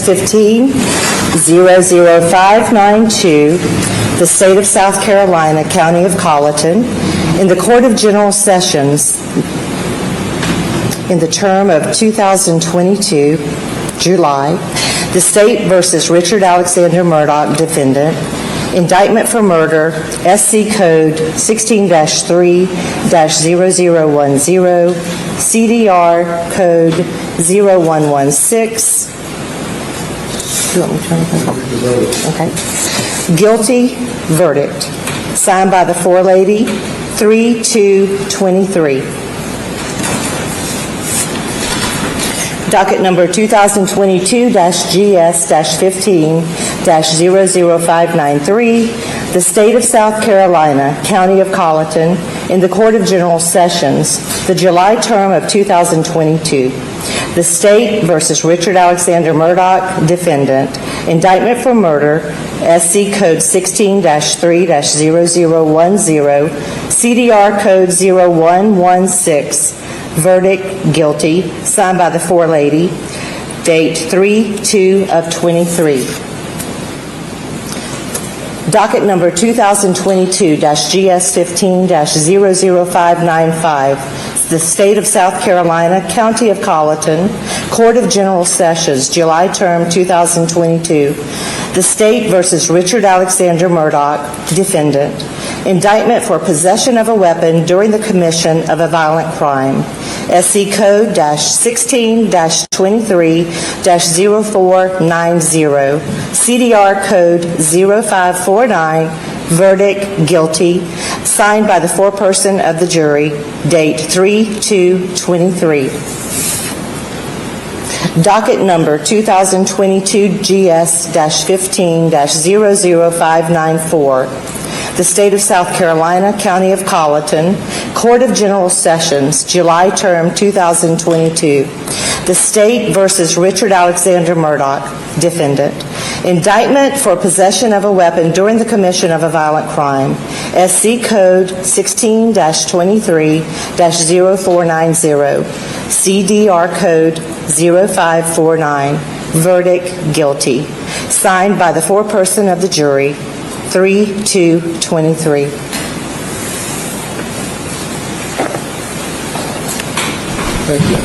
GS-15-00592, the State of South Carolina, County of Colleton, in the Court of General Sessions in the term of 2022, July, the State versus Richard Alexander Murdaugh, defendant, indictment for murder, SC Code 16-3-0010, CDR Code 0116. You want me to turn it over? Okay. Guilty verdict. Signed by the forelady, 3-2-23. Docket number 2022-GS-15-00593, the State of South Carolina, County of Colleton, in the Court of General Sessions, the July term of 2022. The State versus Richard Alexander Murdaugh, defendant, indictment for murder, SC Code 16-3-0010, CDR Code 0116, verdict guilty, signed by the forelady, date 3-2-23. Docket number 2022-GS-15-00595, the State of South Carolina, County of Colleton, Court of General Sessions, July term 2022. The State versus Richard Alexander Murdaugh, defendant, indictment for possession of a weapon during the commission of a violent crime, SC Code -16-23-0490, CDR Code 0549, verdict guilty, signed by the foreperson of the jury, date 3-2-23. Docket number 2022-GS-15-00594. The State of South Carolina, County of Colleton, Court of General Sessions, July term 2022. The State versus Richard Alexander Murdaugh, defendant. Indictment for possession of a weapon during the commission of a violent crime. SC Code 16-23-0490. CDR Code 0549. Verdict guilty. Signed by the foreperson of the jury, 3-2-23. Thank you.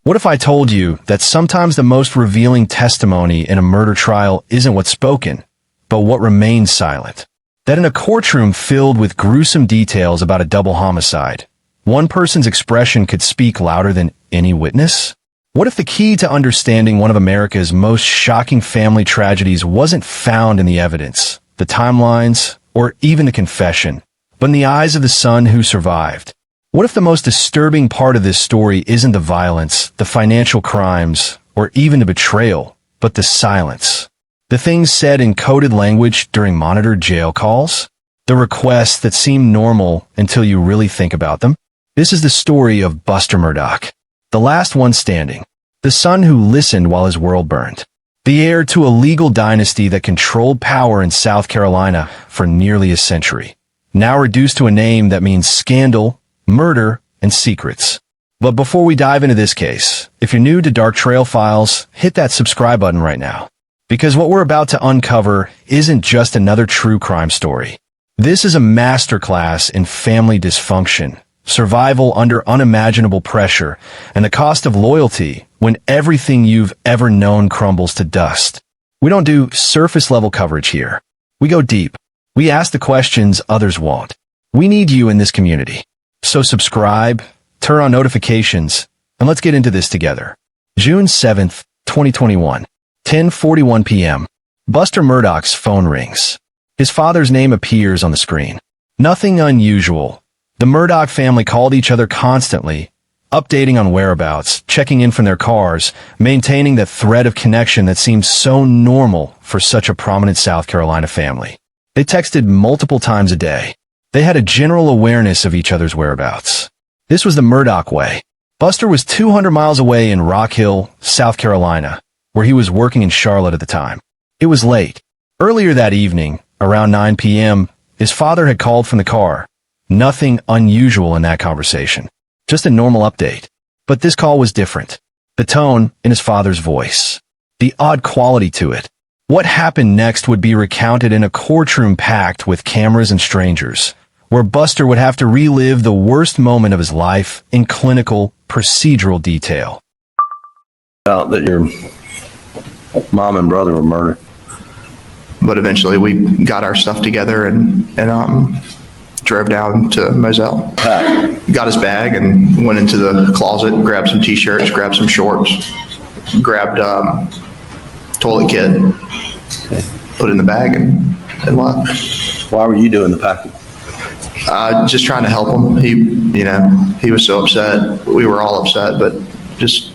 What if I told you that sometimes the most revealing testimony in a murder trial isn't what's spoken, but what remains silent? That in a courtroom filled with gruesome details about a double homicide, one person's expression could speak louder than any witness? What if the key to understanding one of America's most shocking family tragedies wasn't found in the evidence, the timelines, or even the confession, but in the eyes of the son who survived? What if the most disturbing part of this story isn't the violence, the financial crimes, or even the betrayal, but the silence? The things said in coded language during monitored jail calls? The requests that seem normal until you really think about them? This is the story of Buster Murdaugh, the last one standing, the son who listened while his world burned, the heir to a legal dynasty that controlled power in South Carolina for nearly a century, now reduced to a name that means scandal, murder, and secrets. But before we dive into this case, if you're new to Dark Trail Files, hit that subscribe button right now. Because what we're about to uncover isn't just another true crime story. This is a masterclass in family dysfunction, survival under unimaginable pressure, and the cost of loyalty when everything you've ever known crumbles to dust. We don't do surface-level coverage here. We go deep. We ask the questions others won't. We need you in this community. So subscribe, turn on notifications, and let's get into this together. June 7th, 2021, 10:41 p.m. Buster Murdaugh's phone rings. His father's name appears on the screen. Nothing unusual. The Murdaugh family called each other constantly, updating on whereabouts, checking in from their cars, maintaining that thread of connection that seems so normal for such a prominent South Carolina family. They texted multiple times a day. They had a general awareness of each other's whereabouts. This was the Murdaugh way. Buster was 200 miles away in Rock Hill, South Carolina, where he was working in Charlotte at the time. It was late. Earlier that evening, around 9 p.m., his father had called from the car. Nothing unusual in that conversation. Just a normal update. But this call was different. The tone in his father's voice. the odd quality to it. What happened next would be recounted in a courtroom packed with cameras and strangers, where Buster would have to relive the worst moment of his life in clinical, procedural detail. Out that your mom and brother were murdered. But eventually we got our stuff together and drove down to Moselle. Got his bag and went into the closet, grabbed some t-shirts, grabbed some shorts, grabbed toilet kit, put it in the bag and left. Why were you doing the packing? Just trying to help him. He was so upset. We were all upset, but just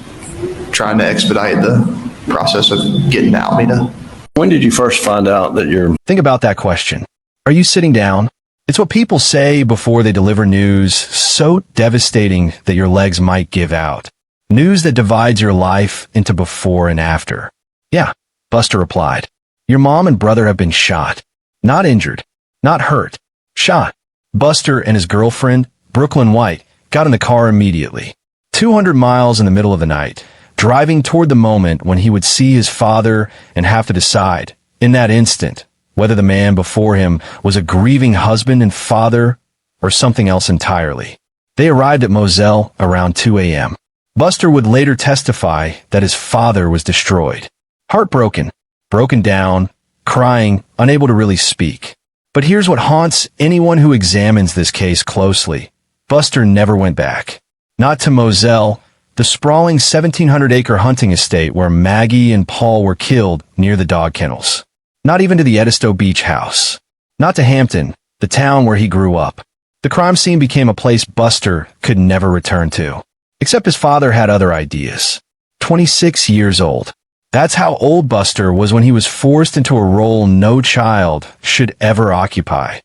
trying to expedite the process of getting Alameda. When did you first find out that your... Think about that question. Are you sitting down? It's what people say before they deliver news so devastating that your legs might give out. News that divides your life into before and after. Yeah, Buster replied. Your mom and brother have been shot. Not injured. Not hurt. Shot. Buster and his girlfriend, Brooklyn White, got in the car immediately. 200 miles in the middle of the night, driving toward the moment when he would see his father and have to decide, in that instant, whether the man before him was a grieving husband and father or something else entirely. They arrived at Moselle around 2 a.m. Buster would later testify that his father was destroyed. Heartbroken, broken down, crying, unable to really speak. But here's what haunts anyone who examines this case closely. Buster never went back. Not to Moselle, the sprawling 1,700-acre hunting estate where Maggie and Paul were killed near the dog kennels. Not even to the Edisto Beach house. Not to Hampton, the town where he grew up. The crime scene became a place Buster could never return to. Except his father had other ideas. 26 years old. That's how old Buster was when he was forced into a role no child should ever occupy.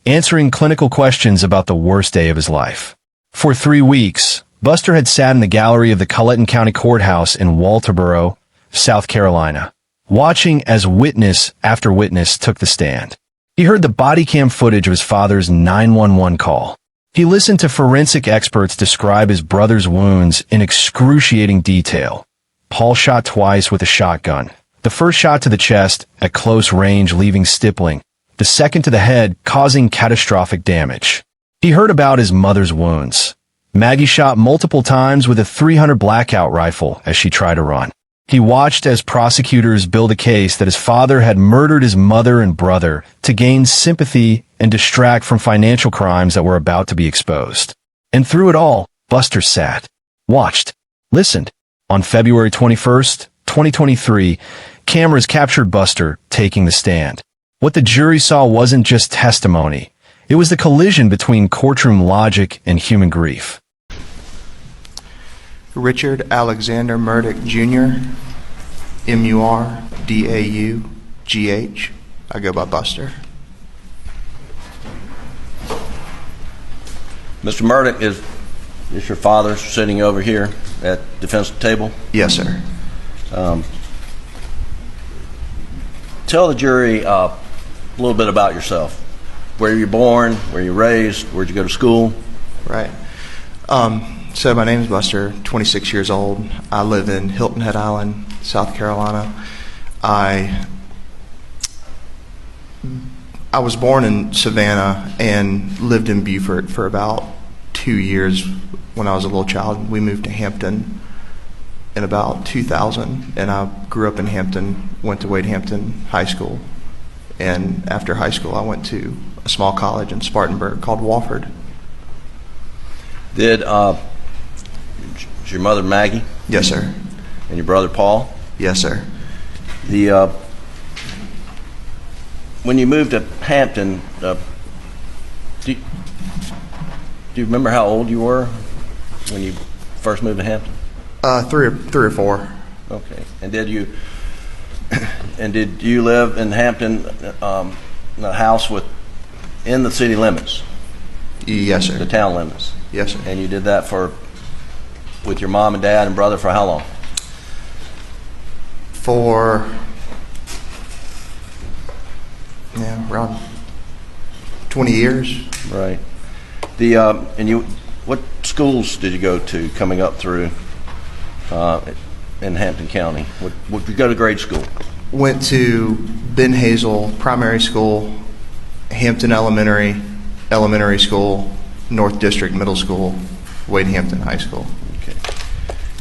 Answering clinical questions about the worst day of his life. For 3 weeks, Buster had sat in the gallery of the Colleton County Courthouse in Walterboro, South Carolina, watching as witness after witness took the stand. He heard the body cam footage of his father's 911 call. He listened to forensic experts describe his brother's wounds in excruciating detail. Paul shot twice with a shotgun. The first shot to the chest at close range leaving stippling. The second to the head causing catastrophic damage. He heard about his mother's wounds. Maggie shot multiple times with a .300 blackout rifle as she tried to run. He watched as prosecutors build a case that his father had murdered his mother and brother to gain sympathy and distract from financial crimes that were about to be exposed. And through it all, Buster sat, watched, listened. On February 21st, 2023, cameras captured Buster taking the stand. What the jury saw wasn't just testimony. It was the collision between courtroom logic and human grief. Richard Alexander Murdaugh Jr., Murdaugh. I go by Buster. Mr. Murdoch, is your father sitting over here at the defense table? Yes, sir. Tell the jury a little bit about yourself. Where you were born, where you were raised, where'd you go to school? Right. So my name is Buster, 26 years old. I live in Hilton Head Island, South Carolina. I was born in Savannah and lived in Beaufort for about 2 years when I was a little child. We moved to Hampton in about 2000, and I grew up in Hampton, went to Wade Hampton High School, and after high school I went to a small college in Spartanburg called Wofford. Is your mother Maggie? Yes, sir. And your brother Paul? Yes, sir. When you moved to Hampton, do you remember how old you were when you first moved to Hampton? Three or four. Okay. And did you live in Hampton in a house in the city limits? Yes, sir. The town limits? Yes, sir. And you did that with your mom and dad and brother for how long? For around 20 years. Right. What schools did you go to coming up through in Hampton County? Would you go to grade school? Went to Ben Hazel Primary School, Hampton Elementary School, North District Middle School, Wade Hampton High School. Okay.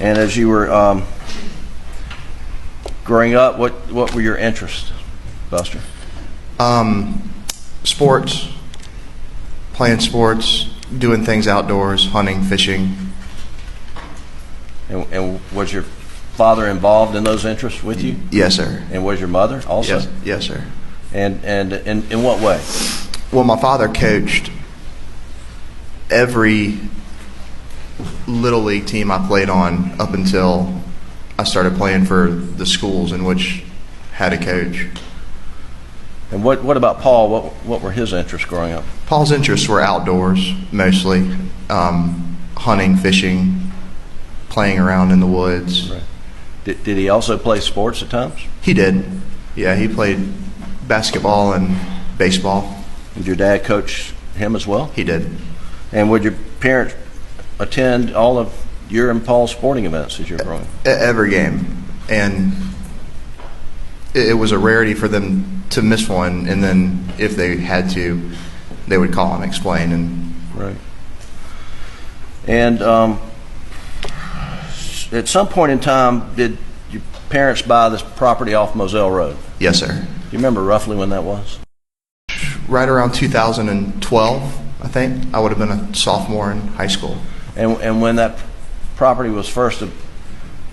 And as you were growing up, what were your interests, Buster? Sports, playing sports, doing things outdoors, hunting, fishing. And was your father involved in those interests with you? Yes, sir. And was your mother also? Yes, sir. And in what way? Well, my father coached every Little League team I played on up until I started playing for the schools in which had a coach. And what about Paul? What were his interests growing up? Paul's interests were outdoors, mostly. Hunting, fishing, playing around in the woods. Right. Did he also play sports at times? He did. Yeah, he played basketball and baseball. Did your dad coach him as well? He did. And would your parents attend all of your and Paul's sporting events as you're growing up? Every game. And it was a rarity for them to miss one, and then if they had to, they would call and explain. And right. And at some point in time, did your parents buy this property off Moselle Road? yes, sir. Do you remember roughly when that was? Right around 2012, I think. I would have been a sophomore in high school. And when that property was first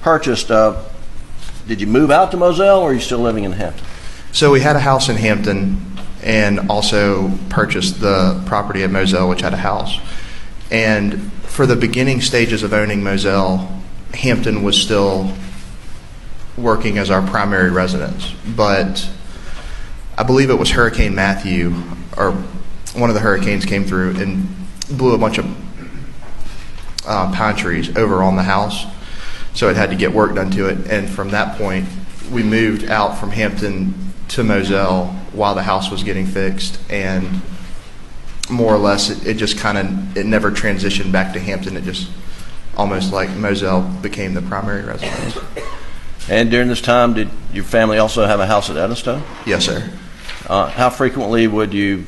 purchased, did you move out to Moselle, or are you still living in Hampton? So we had a house in Hampton and also purchased the property at Moselle, which had a house. And for the beginning stages of owning Moselle, Hampton was still working as our primary residence. But I believe it was Hurricane Matthew, or one of the hurricanes came through and blew a bunch of pine trees over on the house. So it had to get work done to it. And from that point, we moved out from Hampton to Moselle while the house was getting fixed. And more or less, it just kind of, it never transitioned back to Hampton. It just almost like Moselle became the primary residence. And during this time, did your family also have a house at Eddystone? Yes, sir. How frequently would you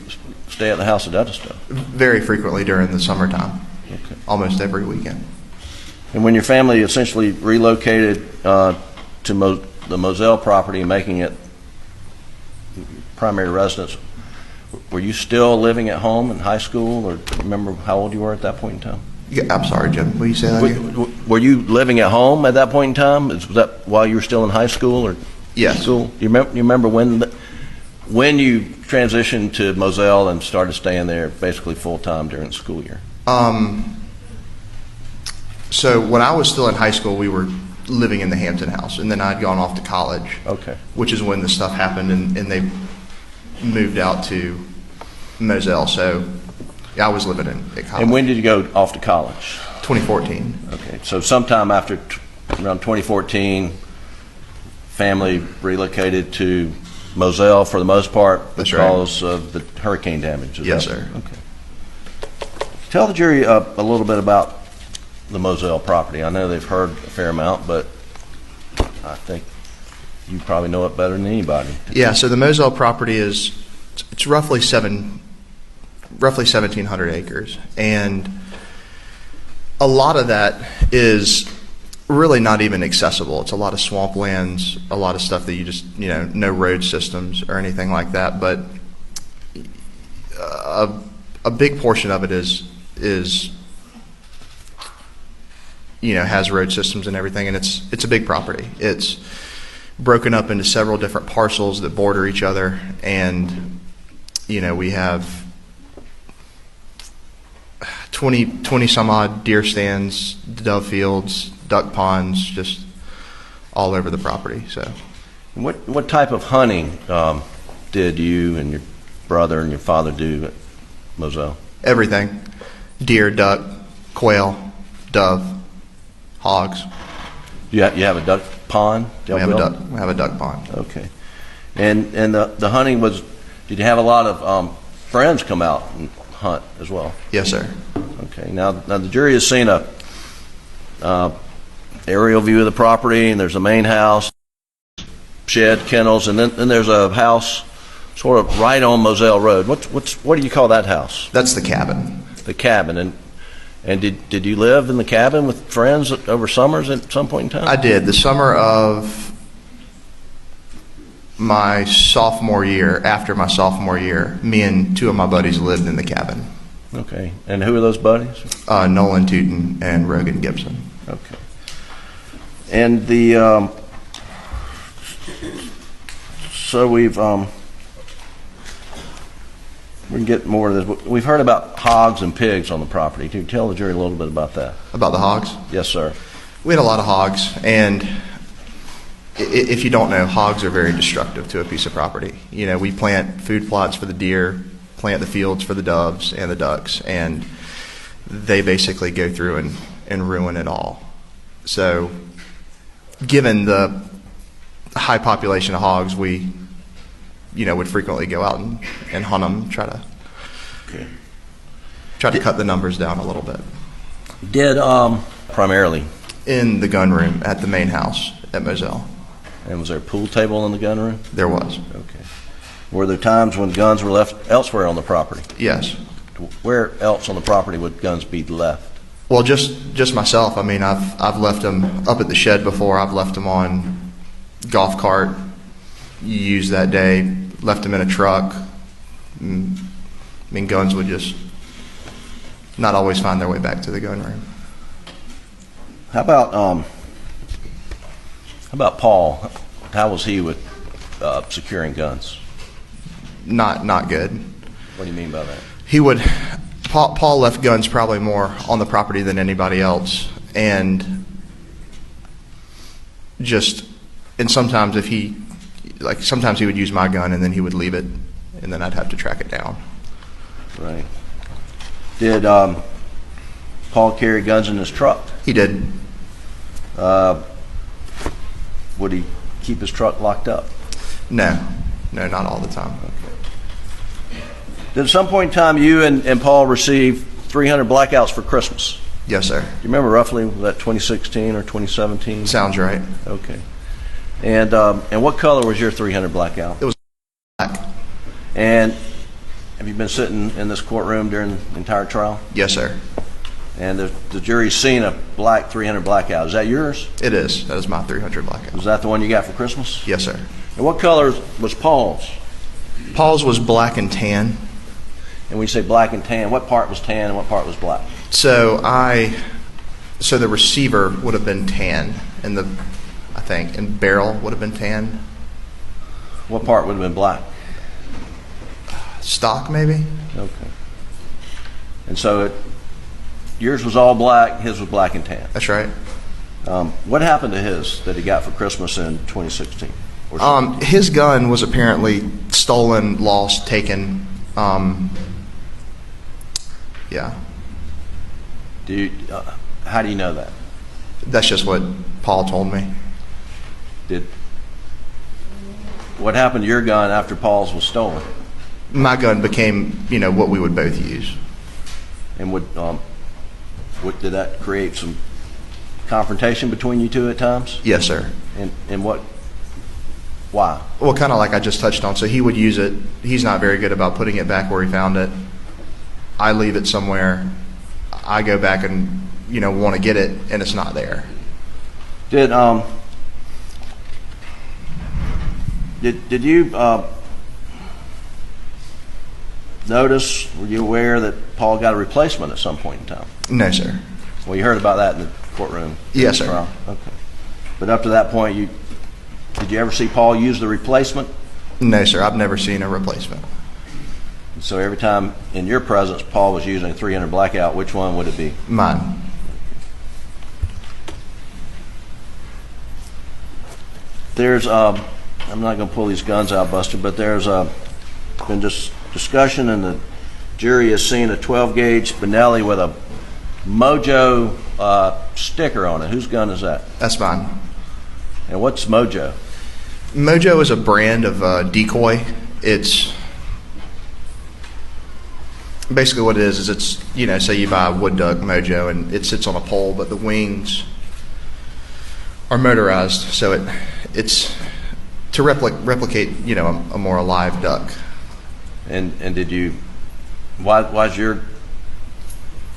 stay at the house at Eddystone? Very frequently during the summertime. Okay. Almost every weekend. And when your family essentially relocated to the Moselle property, making it primary residence, were you still living at home in high school, or do you remember how old you were at that point in time? Yeah, I'm sorry, Jim. Will you say that again? Were you living at home at that point in time? Was that while you were still in high school or Yes. school? Do you remember when you transitioned to Moselle and started staying there basically full time during the school year? So when I was still in high school, we were living in the Hampton house, and then I'd gone off to college. Okay. Which is when the stuff happened, and they moved out to Moselle. So yeah, I was living at college. And when did you go off to college? 2014. Okay, so sometime after around 2014, family relocated to Moselle for the most part That's right. because of the hurricane damage. Is Yes, that- sir. Okay. Tell the jury a little bit about the Moselle property. I know they've heard a fair amount, but I think you probably know it better than anybody. Yeah, so the Moselle property it's roughly 1,700 acres, and a lot of that is really not even accessible. It's a lot of swamplands, a lot of stuff that you just, no road systems or anything like that. But a big portion of it is has road systems and everything, and it's a big property. It's broken up into several different parcels that border each other, and we have 20 some odd deer stands, dove fields, duck ponds, just all over the property. So What type of hunting did you and your brother and your father do at Moselle? everything: deer, duck, quail, dove, hogs. You have a duck pond? We have a duck pond. Okay. And the hunting was, did you have a lot of friends come out and hunt as well? Yes, sir. Okay. Now the jury has seen a aerial view of the property, and there's a main house, shed, kennels, and then there's a house sort of right on Moselle Road. What do you call that house? That's the cabin. The cabin. And did you live in the cabin with friends over summers at some point in time? I did. The summer of my sophomore year, after my sophomore year, me and two of my buddies lived in the cabin. Okay. And who are those buddies? Nolan Tootin and Rogan Gibson. Okay. And so we can get more of this. We've heard about hogs and pigs on the property. Can you tell the jury a little bit about that? About the hogs? Yes, sir. We had a lot of hogs, and if you don't know, hogs are very destructive to a piece of property. You know, we plant food plots for the deer, plant the fields for the doves and the ducks, and they basically go through and ruin it all. So, given the high population of hogs, we, would frequently go out and hunt them, try to cut the numbers down a little bit. Did primarily In the gun room at the main house at Moselle. And was there a pool table in the gun room? There was. Okay. Were there times when guns were left elsewhere on the property? Yes. Where else on the property would guns be left? Well, just myself. I mean, I've left them up at the shed before. I've left them on golf cart used that day. Left them in a truck. I mean, guns would just not always find their way back to the gun room. How about Paul? How was he with securing guns? Not good. What do you mean by that? Paul left guns probably more on the property than anybody else, and sometimes sometimes he would use my gun and then he would leave it, and then I'd have to track it down. Right. Did Paul carry guns in his truck? He did. Would he keep his truck locked up? No, not all the time. Did at some point in time you and Paul receive 300 blackouts for Christmas? Yes, sir. Do you remember roughly, was that 2016 or 2017? Sounds right. Okay. And what color was your 300 blackout? It was black. And have you been sitting in this courtroom during the entire trial? Yes, sir. And the jury's seen a black 300 blackout. Is that yours? It is. That is my 300 blackout. Was that the one you got for Christmas? Yes, sir. And what color was Paul's? Paul's was black and tan. And when you say black and tan, what part was tan and what part was black? So the receiver would have been tan, and and barrel would have been tan. What part would have been black? Stock, maybe. Okay. And so yours was all black, his was black and tan. That's right. What happened to his that he got for Christmas in 2016? His gun was apparently stolen, lost, taken. Yeah. How do you know that? That's just what Paul told me. What happened to your gun after Paul's was stolen? My gun became, what we would both use. And did that create some confrontation between you two at times? Yes, sir. And why? Well, kind of like I just touched on. So he would use it. He's not very good about putting it back where he found it. I leave it somewhere. I go back and, want to get it, and it's not there. Did you notice, were you aware that Paul got a replacement at some point in time? No, sir. Well, you heard about that in the courtroom? Yes, sir. Trial? Okay. But up to that point, did you ever see Paul use the replacement? No, sir. I've never seen a replacement. So every time in your presence Paul was using a 300 blackout, which one would it be? Mine. There's, I'm not going to pull these guns out, Buster, but there's been discussion, and the jury has seen a 12-gauge Spinelli with a Mojo sticker on it. Whose gun is that? That's mine. And what's Mojo? Mojo is a brand of decoy. It's basically what it is it's, say you buy a wood duck Mojo and it sits on a pole, but the wings are motorized, so it's to replicate, a more alive duck. And did you? Why's your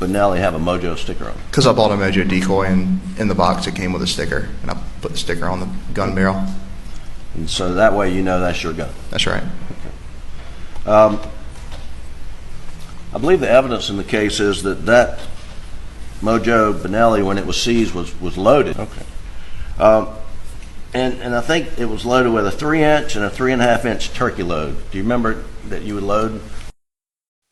Benelli have a Mojo sticker on it? Because I bought a Mojo decoy, and in the box it came with a sticker, and I put the sticker on the gun barrel. And so that way you know that's your gun. That's right. I believe the evidence in the case is that Mojo Benelli, when it was seized, was loaded. Okay. And I think it was loaded with a 3-inch and a 3.5-inch turkey load. Do you remember that you would load?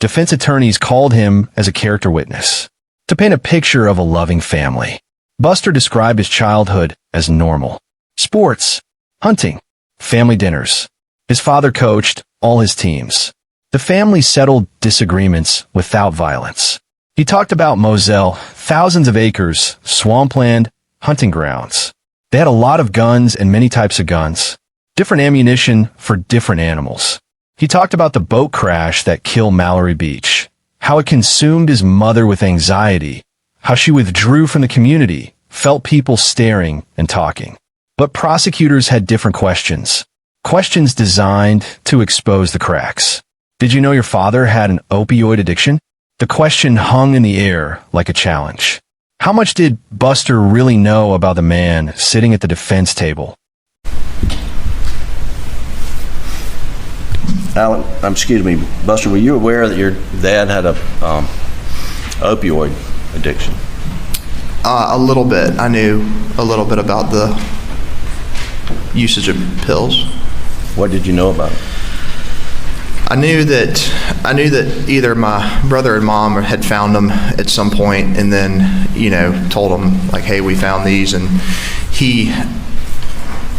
Defense attorneys called him as a character witness to paint a picture of a loving family. Buster described his childhood as normal. Sports, hunting, family dinners. His father coached all his teams. The family settled disagreements without violence. He talked about Moselle, thousands of acres, swampland, hunting grounds. They had a lot of guns and many types of guns, different ammunition for different animals. He talked about the boat crash that killed Mallory Beach, how it consumed his mother with anxiety, how she withdrew from the community, felt people staring and talking. But prosecutors had different questions designed to expose the cracks. Did you know your father had an opioid addiction? The question hung in the air like a challenge. How much did Buster really know about the man sitting at the defense table? Excuse me, Buster, were you aware that your dad had a opioid addiction? A little bit. I knew a little bit about the usage of pills. What did you know about it? I knew that either my brother and mom had found them at some point, and then told them like, "Hey, we found these." And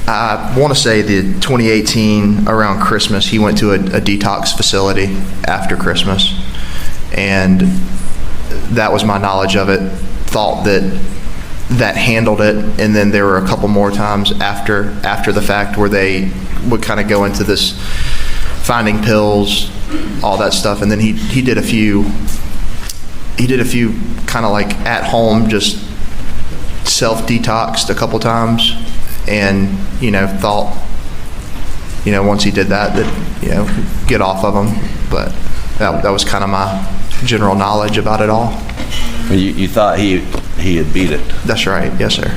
I want to say the 2018 around Christmas, he went to a detox facility after Christmas, and that was my knowledge of it. Thought that handled it, and then there were a couple more times after the fact where they would kind of go into this finding pills, all that stuff, and then he did a few kind of like at home, just self-detoxed a couple times, and thought once he did that get off of them. But that was kind of my general knowledge about it all. You thought he had beat it? That's right. Yes, sir.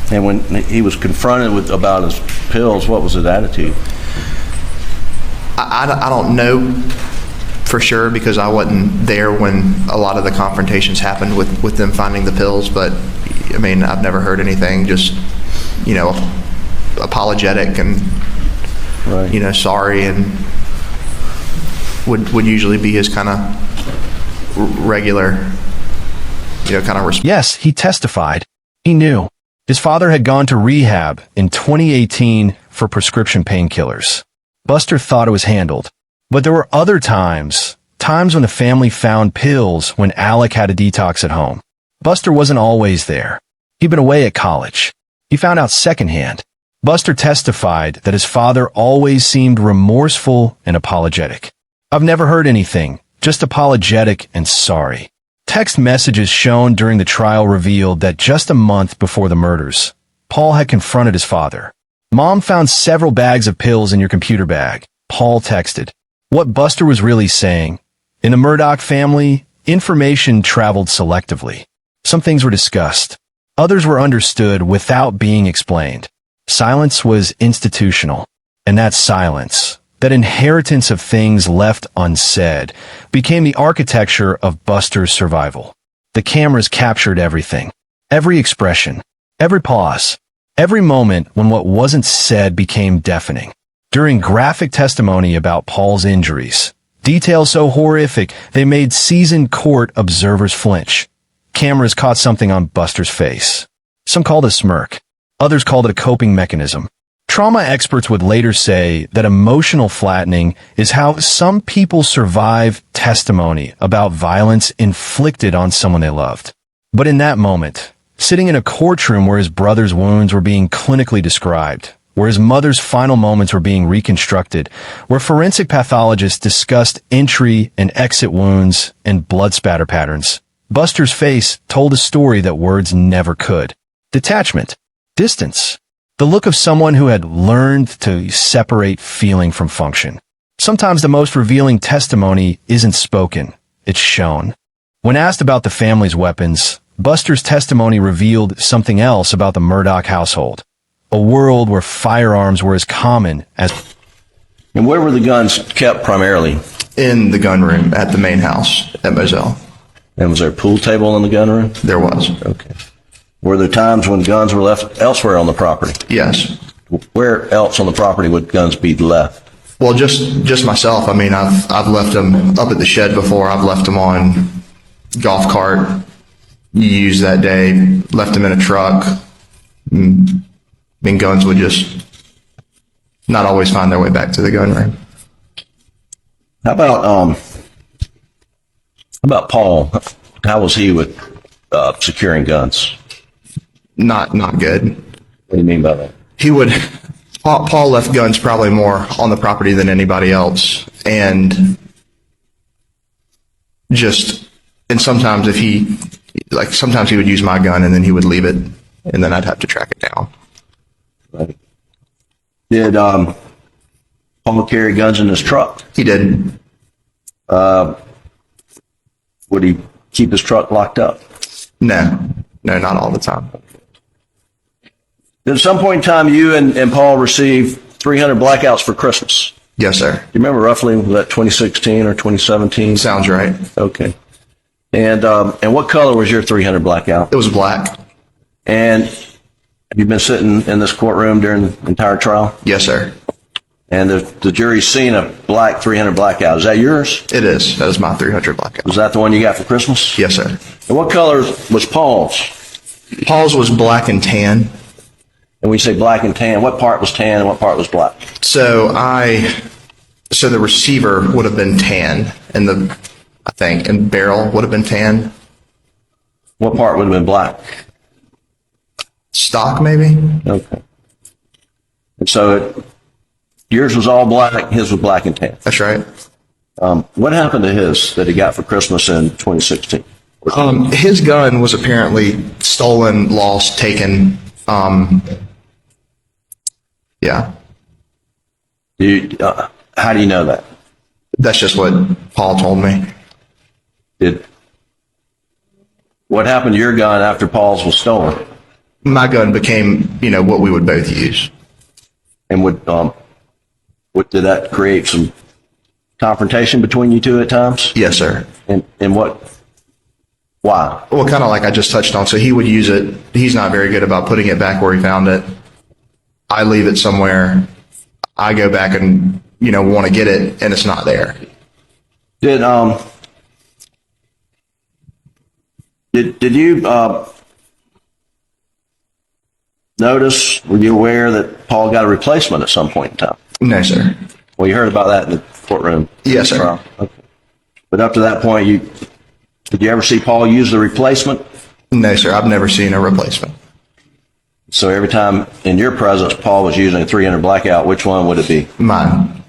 And when he was confronted about his pills, what was his attitude? I don't know for sure, because I wasn't there when a lot of the confrontations happened with them finding the pills. But I mean, I've never heard anything. Just apologetic and right. Sorry, and would usually be his kind of regular kind of response. Yes, he testified. He knew. His father had gone to rehab in 2018 for prescription painkillers. Buster thought it was handled. But there were other times when the family found pills when Alec had a detox at home. Buster wasn't always there. He'd been away at college. He found out secondhand. Buster testified that his father always seemed remorseful and apologetic. "I've never heard anything, just apologetic and sorry." Text messages shown during the trial revealed that just a month before the murders, Paul had confronted his father. "Mom found several bags of pills in your computer bag," Paul texted. What Buster was really saying: in the Murdaugh family, information traveled selectively. Some things were discussed. Others were understood without being explained. Silence was institutional. And that silence, that inheritance of things left unsaid, became the architecture of Buster's survival. The cameras captured everything. Every expression. Every pause. Every moment when what wasn't said became deafening. During graphic testimony about Paul's injuries, details so horrific they made seasoned court observers flinch. Cameras caught something on Buster's face. Some called it a smirk. Others called it a coping mechanism. Trauma experts would later say that emotional flattening is how some people survive testimony about violence inflicted on someone they loved. But in that moment, sitting in a courtroom where his brother's wounds were being clinically described, where his mother's final moments were being reconstructed, where forensic pathologists discussed entry and exit wounds and blood spatter patterns, Buster's face told a story that words never could. Detachment. Distance. The look of someone who had learned to separate feeling from function. Sometimes the most revealing testimony isn't spoken, it's shown. When asked about the family's weapons, Buster's testimony revealed something else about the Murdaugh household. A world where firearms were as common as... And where were the guns kept primarily? In the gun room at the main house at Moselle. And was there a pool table in the gun room? There was. Okay. Were there times when guns were left elsewhere on the property? Yes. Where else on the property would guns be left? Well, just myself. I mean, I've left them up at the shed before. I've left them on golf cart used that day. Left them in a truck. I mean, guns would just not always find their way back to the gun room. How about Paul? How was he with securing guns? Not good. What do you mean by that? He would. Paul left guns probably more on the property than anybody else, and sometimes sometimes he would use my gun and then he would leave it, and then I'd have to track it down. Right. Did Paul carry guns in his truck? He did. Would he keep his truck locked up? No, not all the time. At some point in time, you and Paul received 300 blackouts for Christmas. Yes, sir. Do you remember roughly, was that 2016 or 2017? Sounds right. Okay. And what color was your 300 blackout? It was black. And have you been sitting in this courtroom during the entire trial? Yes, sir. And the jury's seen a black 300 blackout. Is that yours? It is. That is my 300 blackout. Was that the one you got for Christmas? Yes, sir. And what color was Paul's? Paul's was black and tan. And when you say black and tan, what part was tan and what part was black? So the receiver would have been tan, and and barrel would have been tan. What part would have been black? Stock, maybe? Okay. And so yours was all black, his was black and tan. That's right. What happened to his that he got for Christmas in 2016? His gun was apparently stolen, lost, taken. Yeah. How do you know that? That's just what Paul told me. What happened to your gun after Paul's was stolen? My gun became, what we would both use. And did that create some confrontation between you two at times? Yes, sir. And why? Well, kind of like I just touched on. So he would use it. He's not very good about putting it back where he found it. I leave it somewhere. I go back and, want to get it, and it's not there. Did you notice, were you aware that Paul got a replacement at some point in time? No, sir. Well, you heard about that in the courtroom. Yes, sir. Okay. But up to that point, did you ever see Paul use the replacement? No, sir. I've never seen a replacement. So every time in your presence Paul was using a 300 blackout, which one would it be? Mine.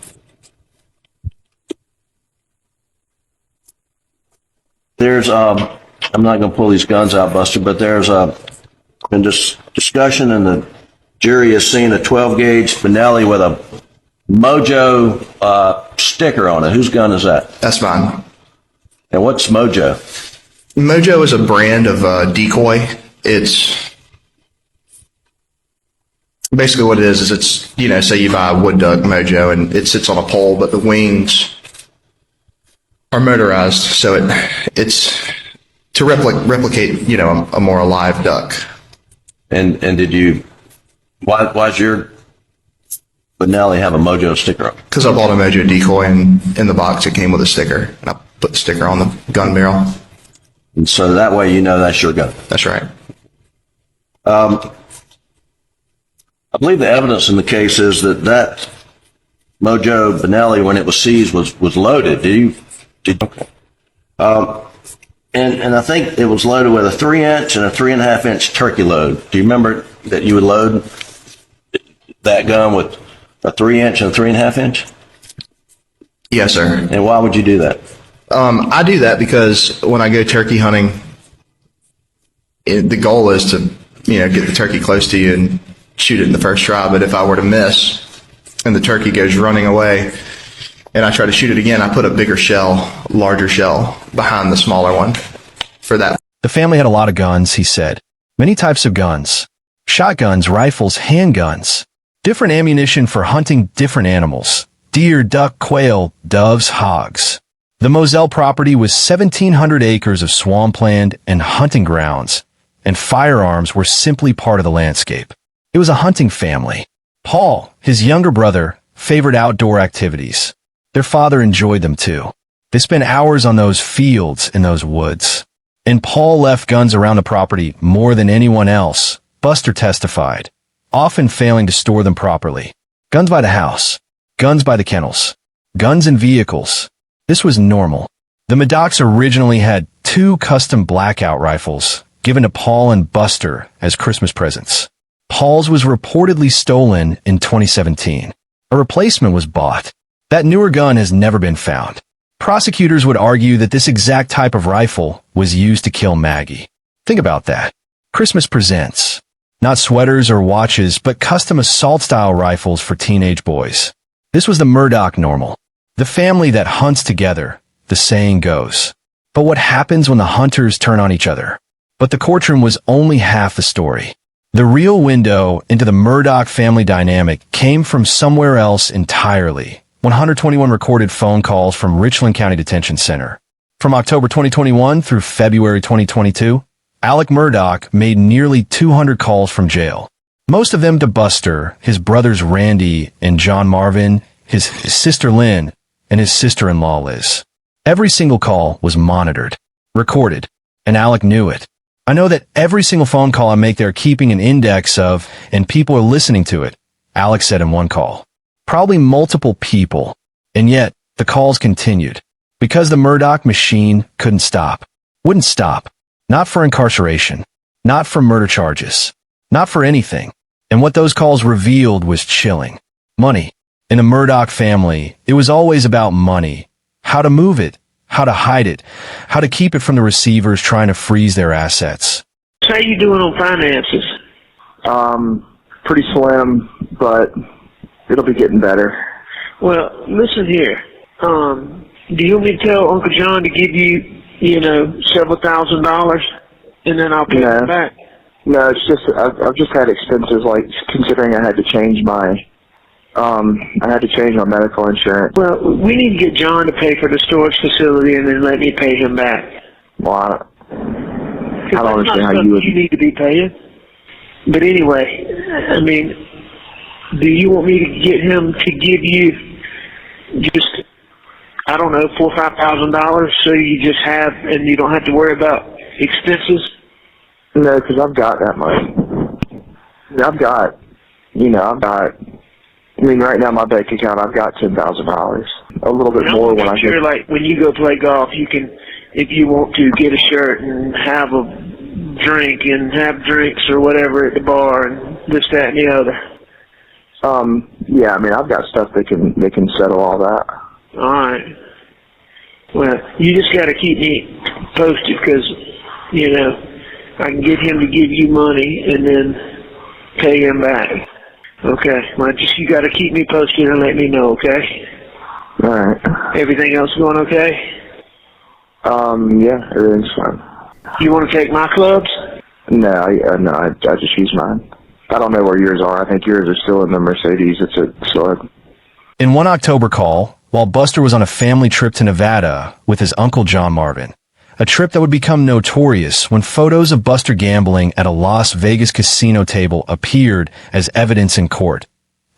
There's I'm not going to pull these guns out, Buster, but there's been discussion, and the jury has seen a 12-gauge Benelli with a Mojo sticker on it. Whose gun is that? That's mine. And what's Mojo? Mojo is a brand of decoy. It's basically what it is it's, say you buy a wood duck Mojo and it sits on a pole, but the wings are motorized, so it's to replicate, a more alive duck. And why's your Benelli have a Mojo sticker on it? Because I bought a Mojo decoy, and in the box it came with a sticker, and I put the sticker on the gun barrel. And so that way that's your gun. That's right. I believe the evidence in the case is that Mojo Benelli, when it was seized, was loaded. Okay. And I think it was loaded with a 3-inch and a 3.5-inch turkey load. Do you remember that you would load that gun with a 3-inch and a 3.5-inch? Yes, sir. And why would you do that? I do that because when I go turkey hunting the goal is to, get the turkey close to you and shoot it in the first try. But if I were to miss and the turkey goes running away and I try to shoot it again, I put a larger shell behind the smaller one for that. The family had a lot of guns, he said. Many types of guns. Shotguns, rifles, handguns. Different ammunition for hunting different animals. Deer, duck, quail, doves, hogs. The Moselle property was 1,700 acres of swampland and hunting grounds, and firearms were simply part of the landscape. It was a hunting family. Paul, his younger brother, favored outdoor activities. Their father enjoyed them too. They spent hours on those fields in those woods. And Paul left guns around the property more than anyone else, Buster testified, often failing to store them properly. Guns by the house. Guns by the kennels. Guns in vehicles. This was normal. The Murdaughs originally had 2 custom blackout rifles given to Paul and Buster as Christmas presents. Paul's was reportedly stolen in 2017. A replacement was bought. That newer gun has never been found. Prosecutors would argue that this exact type of rifle was used to kill Maggie. Think about that. Christmas presents. Not sweaters or watches, but custom assault-style rifles for teenage boys. This was the Murdaugh normal. The family that hunts together, the saying goes. But what happens when the hunters turn on each other? But the courtroom was only half the story. The real window into the Murdaugh family dynamic came from somewhere else entirely. 121 recorded phone calls from Richland County Detention Center. From October 2021 through February 2022, Alec Murdoch made nearly 200 calls from jail. Most of them to Buster, his brothers Randy and John Marvin, his sister Lynn, and his sister-in-law Liz. Every single call was monitored, recorded, and Alec knew it. I know that every single phone call I make they're keeping an index of, and people are listening to it, Alec said in one call. Probably multiple people. And yet, the calls continued. Because the Murdaugh machine couldn't stop. Wouldn't stop. Not for incarceration. Not for murder charges. Not for anything. And what those calls revealed was chilling. Money. In the Murdaugh family, it was always about money. How to move it. How to hide it. How to keep it from the receivers trying to freeze their assets. How you doing on finances? Pretty slim, but it'll be getting better. Well, listen here. Do you want me to tell Uncle John to give you, several $1,000s, and then I'll pay it back? No, it's just I've just had expenses, like considering I had to change my medical insurance. Well, we need to get John to pay for the storage facility and then let me pay him back. Well, I don't understand how you would. You need to be paying. But anyway, I mean, do you want me to get him to give you just, I don't know, $4,000 or $5,000 so you just have, and you don't have to worry about expenses? No, because I've got that money. Right now my bank account, I've got $10,000. A little bit more when I get. Sure, like when you go play golf, you can, if you want to, get a shirt and have a drink and have drinks or whatever at the bar and this, that, and the other. Yeah, I've got stuff that can settle all that. All right. Well, you just got to keep me posted because, I can get him to give you money and then pay him back. Okay. Well, you got to keep me posted and let me know, okay? All right. Everything else going okay? Yeah, everything's fine. You want to take my clubs? No, I just use mine. I don't know where yours are. I think yours are still in the Mercedes. It's a slug. In one October call, while Buster was on a family trip to Nevada with his uncle John Marvin, a trip that would become notorious when photos of Buster gambling at a Las Vegas casino table appeared as evidence in court,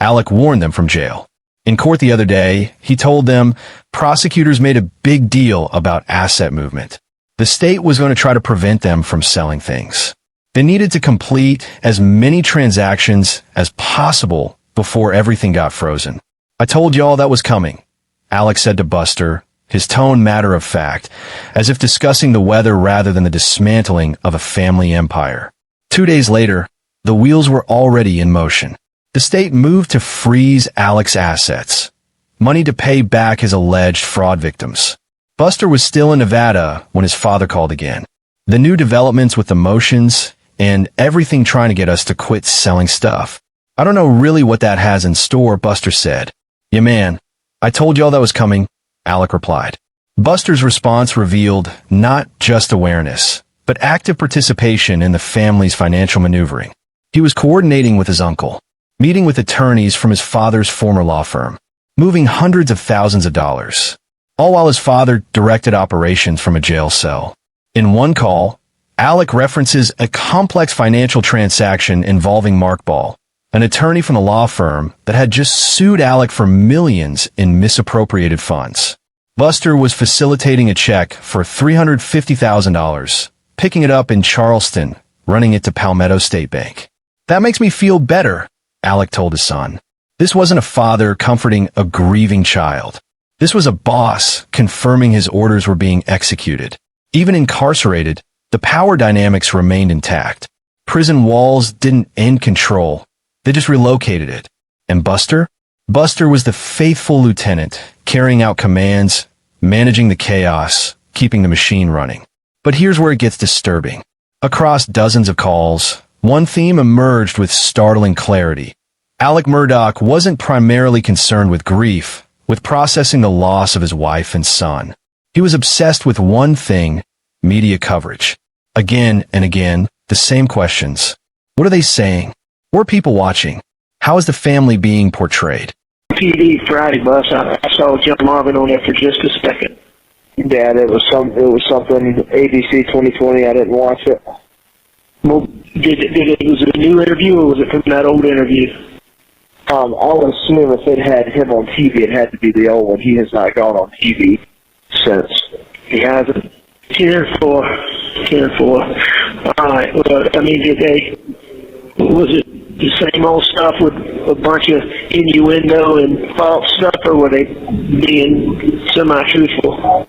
Alec warned them from jail. In court the other day, he told them prosecutors made a big deal about asset movement. The state was going to try to prevent them from selling things. They needed to complete as many transactions as possible before everything got frozen. I told y'all that was coming, Alec said to Buster, his tone matter of fact, as if discussing the weather rather than the dismantling of a family empire. 2 days later, the wheels were already in motion. The state moved to freeze Alec's assets, money to pay back his alleged fraud victims. Buster was still in Nevada when his father called again. The new developments with emotions and everything trying to get us to quit selling stuff. I don't know really what that has in store, Buster said. Yeah, man, I told y'all that was coming, Alec replied. Buster's response revealed not just awareness, but active participation in the family's financial maneuvering. He was coordinating with his uncle, meeting with attorneys from his father's former law firm, moving hundreds of thousands of dollars, all while his father directed operations from a jail cell. In one call, Alec references a complex financial transaction involving Mark Ball, an attorney from the law firm that had just sued Alec for millions in misappropriated funds. Buster was facilitating a check for $350,000, picking it up in Charleston, running it to Palmetto State Bank. That makes me feel better, Alec told his son. This wasn't a father comforting a grieving child. This was a boss confirming his orders were being executed. Even incarcerated, the power dynamics remained intact. Prison walls didn't end control. They just relocated it. And Buster? Buster was the faithful lieutenant, carrying out commands, managing the chaos, keeping the machine running. But here's where it gets disturbing. Across dozens of calls, one theme emerged with startling clarity. Alec Murdoch wasn't primarily concerned with grief, with processing the loss of his wife and son. He was obsessed with one thing: media coverage. Again and again, the same questions. What are they saying? Were people watching? How is the family being portrayed? TV Friday bus. I saw John Marvin on there for just a second. Dad, it was something ABC 2020. I didn't watch it. Well, was it a new interview or was it from that old interview? I would assume if it had him on TV, it had to be the old one. He has not gone on TV since. He hasn't. 10-4. All right. Well, I mean, was it the same old stuff with a bunch of innuendo and false stuff, or were they being semi-truthful?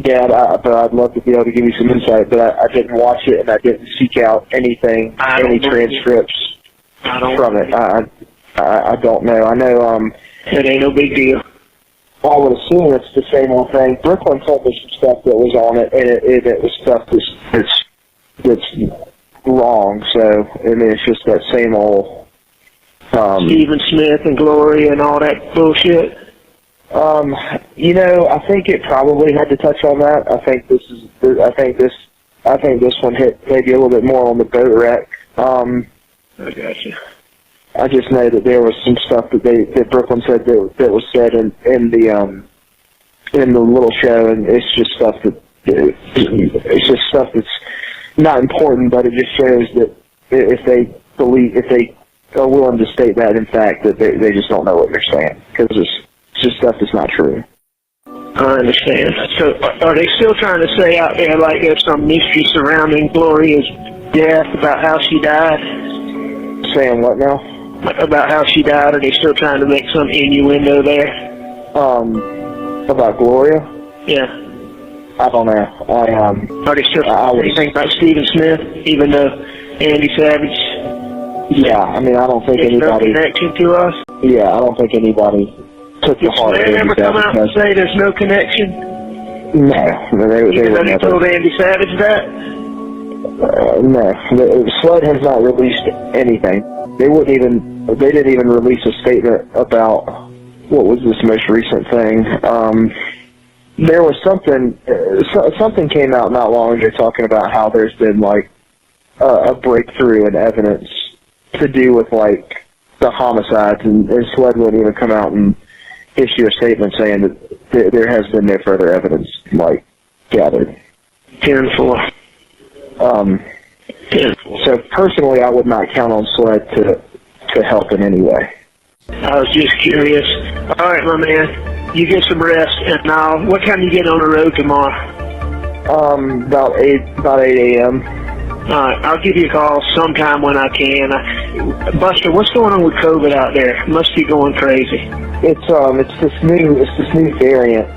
Dad, I'd love to be able to give you some insight, but I didn't watch it and I didn't seek out any transcripts from it. I don't know. I know. It ain't no big deal. I would assume it's the same old thing. Brooklyn told me some stuff that was on it, and it was stuff that's wrong. So I mean, it's just that same old. Stephen Smith and Gloria and all that bullshit. I think it probably had to touch on that. I think this one hit maybe a little bit more on the boat wreck. I gotcha. I just know that there was some stuff that Brooklyn said that was said in the little show, and it's just stuff that's not important, but it just shows that if they are willing to state that in fact, that they just don't know what they're saying, because it's just stuff that's not true. I understand. So are they still trying to say out there like there's some mystery surrounding Gloria's death, about how she died? Saying what now? About how she died? Are they still trying to make some innuendo there? About Gloria? Yeah. I don't know. Are they still saying anything about Stephen Smith, even though Andy Savage? Yeah, I mean, I don't think there's anybody. No connection to us? Yeah, I don't think anybody took the heart of Did Smith ever Andy come out and Savage. say there's no connection? No, they Even were though he never. told Andy Savage that? No, SLUD has not released anything. They didn't even release a statement about what was this most recent thing. There was something came out not long ago talking about how there's been like a breakthrough in evidence to do with like the homicides, and SLUD wouldn't even come out and issue a statement saying that there has been no further evidence like gathered. 10-4. So personally, I would not count on SLUD to help in any way. I was just curious. All right, my man. You get some rest, and what time you get on the road tomorrow? About 8 a.m. All right, I'll give you a call sometime when I can. Buster, what's going on with COVID out there? It must be going crazy. It's this new variant.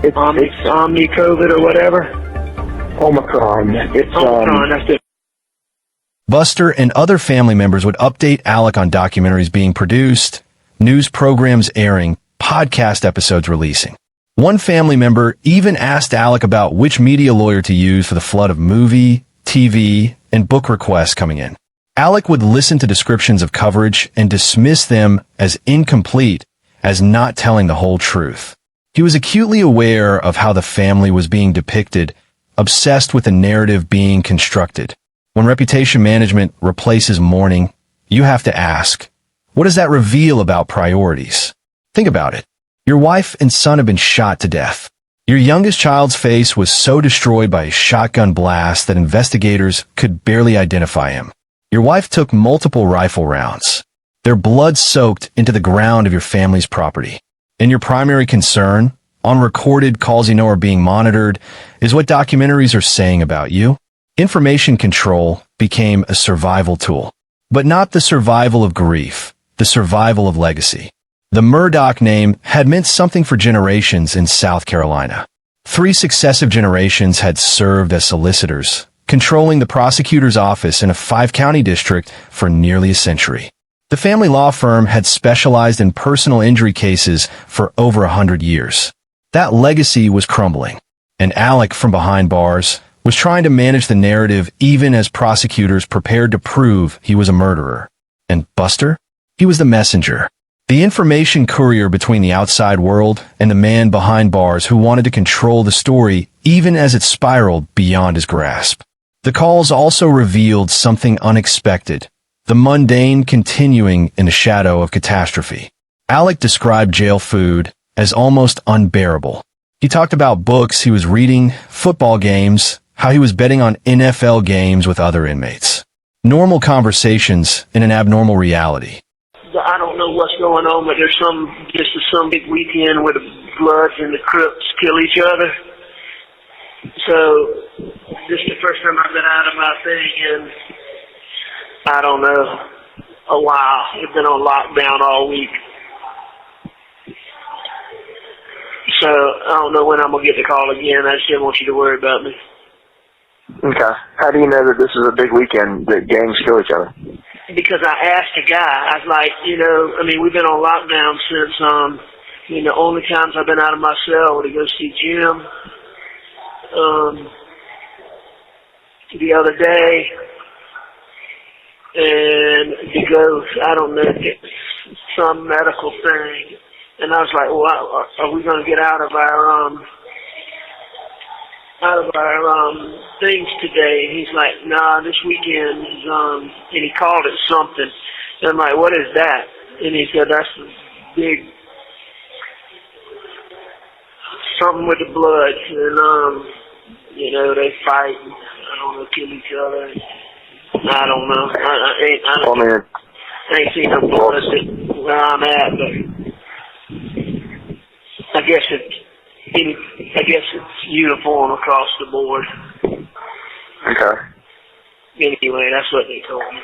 It's Omni COVID or whatever. Omicron. Omicron. That's it. Buster and other family members would update Alec on documentaries being produced, news programs airing, podcast episodes releasing. One family member even asked Alec about which media lawyer to use for the flood of movie, TV, and book requests coming in. Alec would listen to descriptions of coverage and dismiss them as incomplete, as not telling the whole truth. He was acutely aware of how the family was being depicted, obsessed with the narrative being constructed. When reputation management replaces mourning, you have to ask, what does that reveal about priorities? Think about it. Your wife and son have been shot to death. Your youngest child's face was so destroyed by a shotgun blast that investigators could barely identify him. Your wife took multiple rifle rounds. Their blood soaked into the ground of your family's property. And your primary concern, on recorded calls you know are being monitored, is what documentaries are saying about you. Information control became a survival tool. But not the survival of grief, the survival of legacy. The Murdaugh name had meant something for generations in South Carolina. 3 successive generations had served as solicitors, controlling the prosecutor's office in a 5-county district for nearly a century. The family law firm had specialized in personal injury cases for over 100 years. That legacy was crumbling, and Alec from behind bars was trying to manage the narrative even as prosecutors prepared to prove he was a murderer. And Buster? He was the messenger. The information courier between the outside world and the man behind bars who wanted to control the story even as it spiraled beyond his grasp. The calls also revealed something unexpected, the mundane continuing in the shadow of catastrophe. Alec described jail food as almost unbearable. He talked about books he was reading, football games, how he was betting on NFL games with other inmates. Normal conversations in an abnormal reality. I don't know what's going on, but there's some big weekend where the Bloods and the Crips kill each other. So this is the first time I've been out of my thing in, I don't know, a while. I've been on lockdown all week. So I don't know when I'm going to get the call again. I just didn't want you to worry about me. Okay. How do you know that this is a big weekend that gangs kill each other? Because I asked a guy, I was like, we've been on lockdown since, the only times I've been out of my cell were to go see Jim, the other day, and to go, I don't know, get some medical thing. And I was like, well, are we going to get out of our things today? And he's like, nah, this weekend is, and he called it something. And I'm like, what is that? And he said, that's the big, something with the Bloods. And, they fight, and, I don't know, kill each other. I don't know. I ain't seen no Bloods where I'm at, but I guess it's uniform across the board. Okay. Anyway, that's what they told me.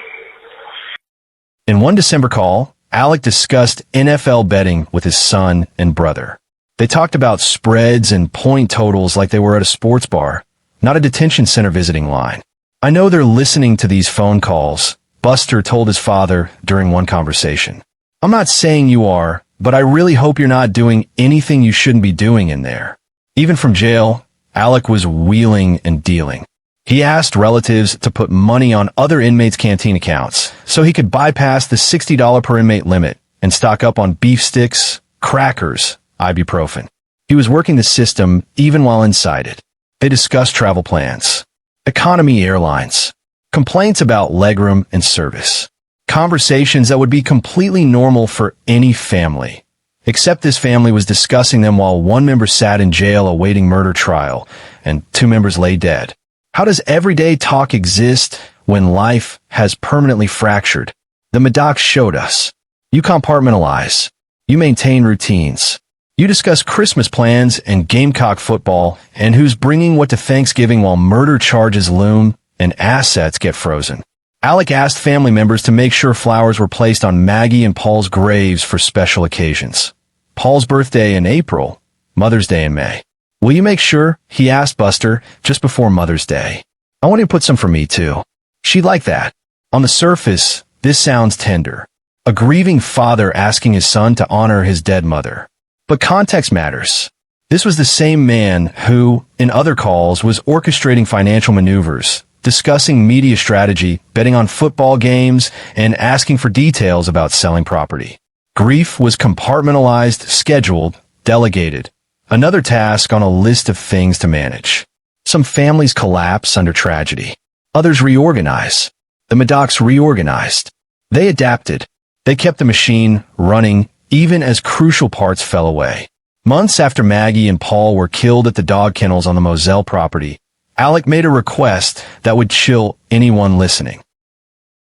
In one December call, Alec discussed NFL betting with his son and brother. They talked about spreads and point totals like they were at a sports bar, not a detention center visiting line. I know they're listening to these phone calls, Buster told his father during one conversation. I'm not saying you are, but I really hope you're not doing anything you shouldn't be doing in there. Even from jail, Alec was wheeling and dealing. He asked relatives to put money on other inmates' canteen accounts so he could bypass the $60 per inmate limit and stock up on beef sticks, crackers, ibuprofen. He was working the system even while inside it. They discussed travel plans, economy airlines, complaints about legroom and service, conversations that would be completely normal for any family. Except this family was discussing them while one member sat in jail awaiting murder trial and 2 members lay dead. How does everyday talk exist when life has permanently fractured? The Murdaugh showed us. You compartmentalize. You maintain routines. You discuss Christmas plans and Gamecock football and who's bringing what to Thanksgiving while murder charges loom and assets get frozen. Alec asked family members to make sure flowers were placed on Maggie and Paul's graves for special occasions. Paul's birthday in April, Mother's Day in May. Will you make sure? He asked Buster just before Mother's Day. I want you to put some for me too. She'd like that. On the surface, this sounds tender. A grieving father asking his son to honor his dead mother. But context matters. This was the same man who, in other calls, was orchestrating financial maneuvers, discussing media strategy, betting on football games, and asking for details about selling property. Grief was compartmentalized, scheduled, delegated. Another task on a list of things to manage. Some families collapse under tragedy. Others reorganize. The Murdaughs reorganized. They adapted. They kept the machine running even as crucial parts fell away. Months after Maggie and Paul were killed at the dog kennels on the Moselle property, Alec made a request that would chill anyone listening.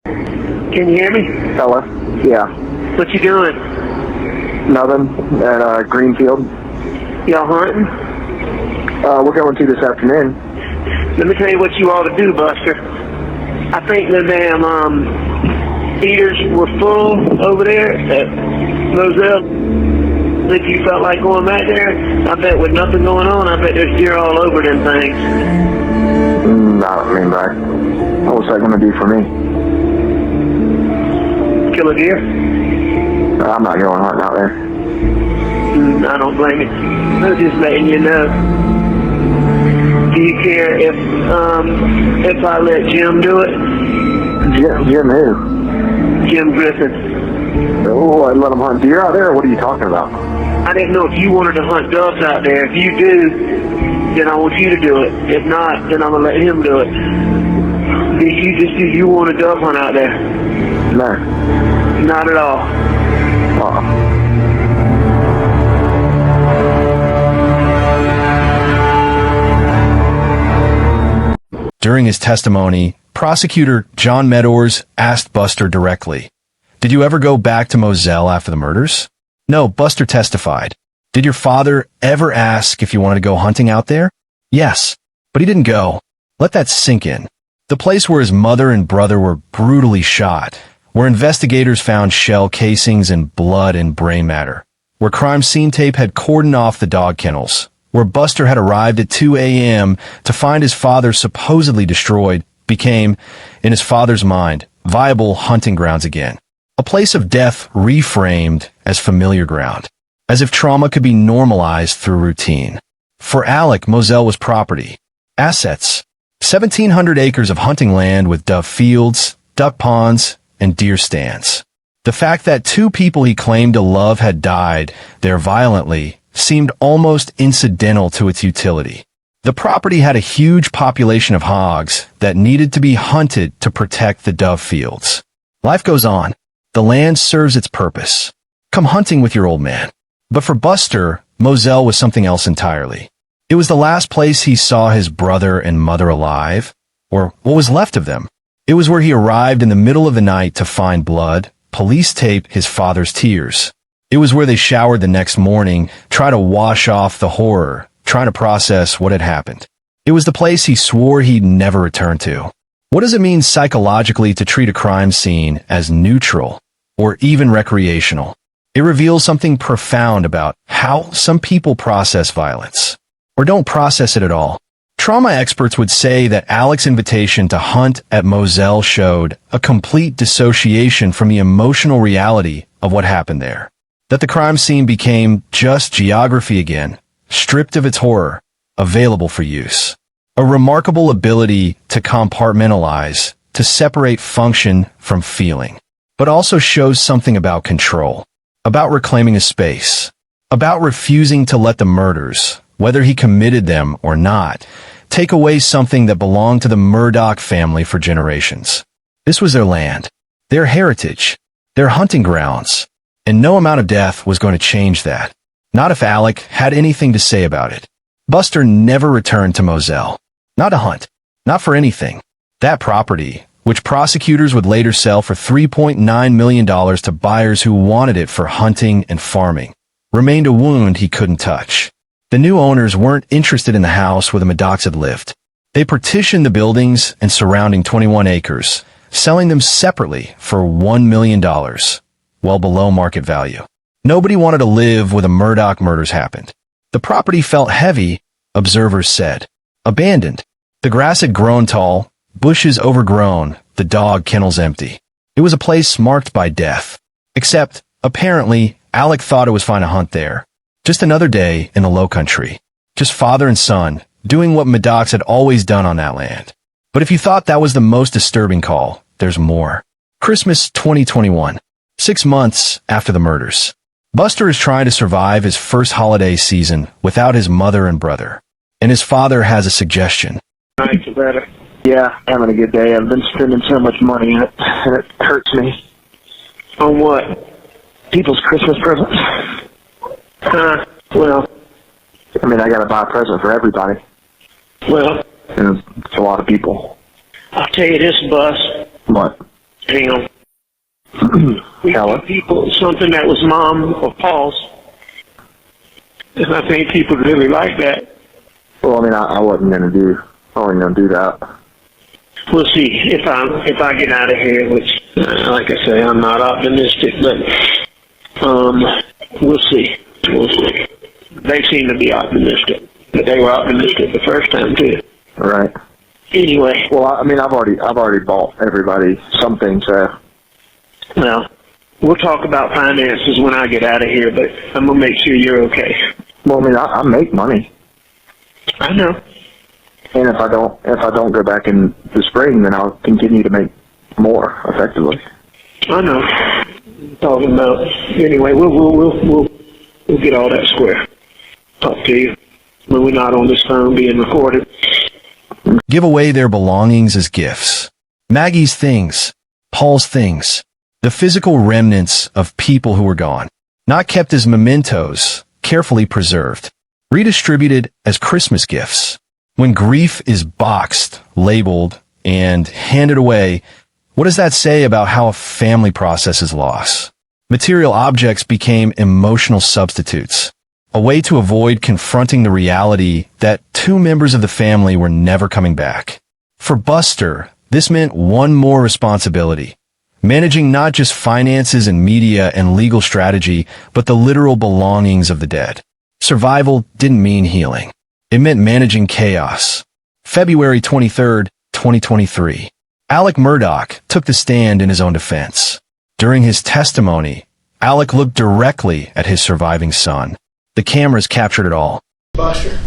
Can you hear me? Hello? Yeah. What you doing? Nothing. At Greenfield. Y'all hunting? We're going to this afternoon. Let me tell you what you ought to do, Buster. I think the damn eaters were full over there at Moselle. If you felt like going back there, I bet with nothing going on, I bet there's deer all over them things. I don't mean back. What's that going to do for me? Kill a deer? I'm not going hunting out there. I don't blame you. I'm just letting you know. Do you care if I let Jim do it? Jim who? Jim Griffin. Oh, I'd let him hunt deer out there, or what are you talking about? I didn't know if you wanted to hunt doves out there. If you do, then I want you to do it. If not, then I'm going to let him do it. Do you want a dove hunt out there? No. Not at all. During his testimony, prosecutor John Meadors asked Buster directly, "Did you ever go back to Moselle after the murders?" No, Buster testified. "Did your father ever ask if you wanted to go hunting out there?" Yes, but he didn't go. Let that sink in. The place where his mother and brother were brutally shot, where investigators found shell casings and blood and brain matter, where crime scene tape had cordoned off the dog kennels, where Buster had arrived at 2 a.m. to find his father supposedly destroyed, became, in his father's mind, viable hunting grounds again. A place of death reframed as familiar ground, as if trauma could be normalized through routine. For Alec, Moselle was property, assets, 1,700 acres of hunting land with dove fields, duck ponds, and deer stands. The fact that two people he claimed to love had died there violently seemed almost incidental to its utility. The property had a huge population of hogs that needed to be hunted to protect the dove fields. Life goes on. The land serves its purpose. Come hunting with your old man. But for Buster, Moselle was something else entirely. It was the last place he saw his brother and mother alive, or what was left of them. It was where he arrived in the middle of the night to find blood, police tape his father's tears. It was where they showered the next morning, trying to wash off the horror, trying to process what had happened. It was the place he swore he'd never return to. What does it mean psychologically to treat a crime scene as neutral or even recreational? It reveals something profound about how some people process violence, or don't process it at all. Trauma experts would say that Alec's invitation to hunt at Moselle showed a complete dissociation from the emotional reality of what happened there. That the crime scene became just geography again, stripped of its horror, available for use. A remarkable ability to compartmentalize, to separate function from feeling, but also shows something about control, about reclaiming a space, about refusing to let the murders, whether he committed them or not, take away something that belonged to the Murdaugh family for generations. This was their land, their heritage, their hunting grounds, and no amount of death was going to change that. Not if Alec had anything to say about it. Buster never returned to Moselle. Not to hunt. Not for anything. That property, which prosecutors would later sell for $3.9 million to buyers who wanted it for hunting and farming, remained a wound he couldn't touch. The new owners weren't interested in the house where the Murdaughs had lived. They partitioned the buildings and surrounding 21 acres, selling them separately for $1 million, well below market value. Nobody wanted to live where the Murdaugh murders happened. The property felt heavy, observers said. Abandoned. The grass had grown tall, bushes overgrown, the dog kennels empty. It was a place marked by death. Except, apparently, Alec thought it was fine to hunt there. Just another day in the Low Country. Just father and son, doing what Murdaughs had always done on that land. But if you thought that was the most disturbing call, there's more. Christmas 2021. 6 months after the murders. Buster is trying to survive his first holiday season without his mother and brother. And his father has a suggestion. Nights are better. Yeah, having a good day. I've been spending so much money and it hurts me. On what? People's Christmas presents. Well, I mean, I gotta buy a present for everybody. well, And it's a lot of people. I'll tell you this, Bus. What? Hang on. We Hello? give people something that was Mom or Paul's. And I think people really like that. Well, I mean, I wasn't gonna do that. We'll see if I get out of here, which, like I say, I'm not optimistic, but we'll see. We'll see. They seem to be optimistic, but they were optimistic the first time too. Right. Anyway, Well, I mean, I've already bought everybody something, so. well, we'll talk about finances when I get out of here, but I'm gonna make sure you're okay. Well, I mean, I make money, I know. and if I don't go back in the spring, then I'll continue to make more effectively. I know. Talking about anyway, we'll get all that square. Talk to you when we're not on this phone being recorded. Give away their belongings as gifts. Maggie's things, Paul's things, the physical remnants of people who were gone, not kept as mementos, carefully preserved, redistributed as Christmas gifts. When grief is boxed, labeled, and handed away, what does that say about how a family processes loss? Material objects became emotional substitutes, a way to avoid confronting the reality that 2 members of the family were never coming back. For Buster, this meant one more responsibility, managing not just finances and media and legal strategy, but the literal belongings of the dead. Survival didn't mean healing. It meant managing chaos. February 23rd, 2023. Alec Murdoch took the stand in his own defense. During his testimony, Alec looked directly at his surviving son. The cameras captured it all. Buster,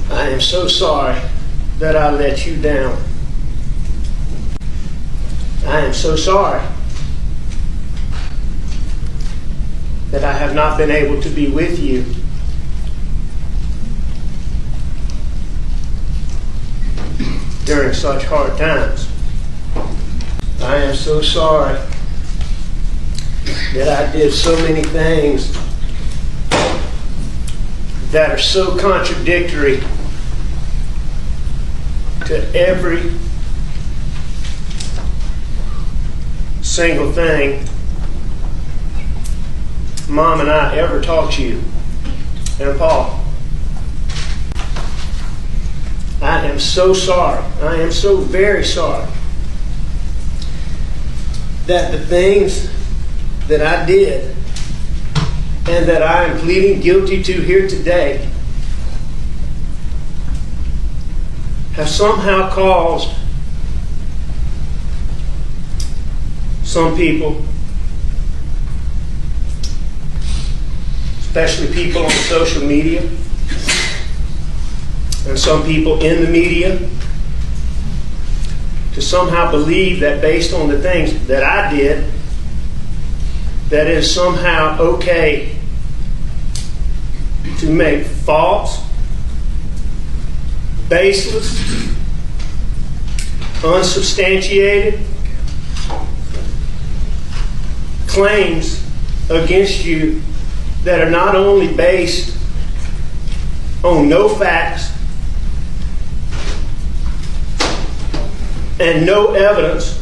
I am so sorry that I let you down. I am so sorry that I have not been able to be with you. During such hard times. I am so sorry that I did so many things that are so contradictory to every single thing Mom and I ever taught you. And Paul, I am so sorry. I am so very sorry that the things that I did and that I am pleading guilty to here today have somehow caused some people, especially people on social media, and some people in the media, to somehow believe that based on the things that I did, that it is somehow okay to make false, baseless, unsubstantiated claims against you that are not only based on no facts and no evidence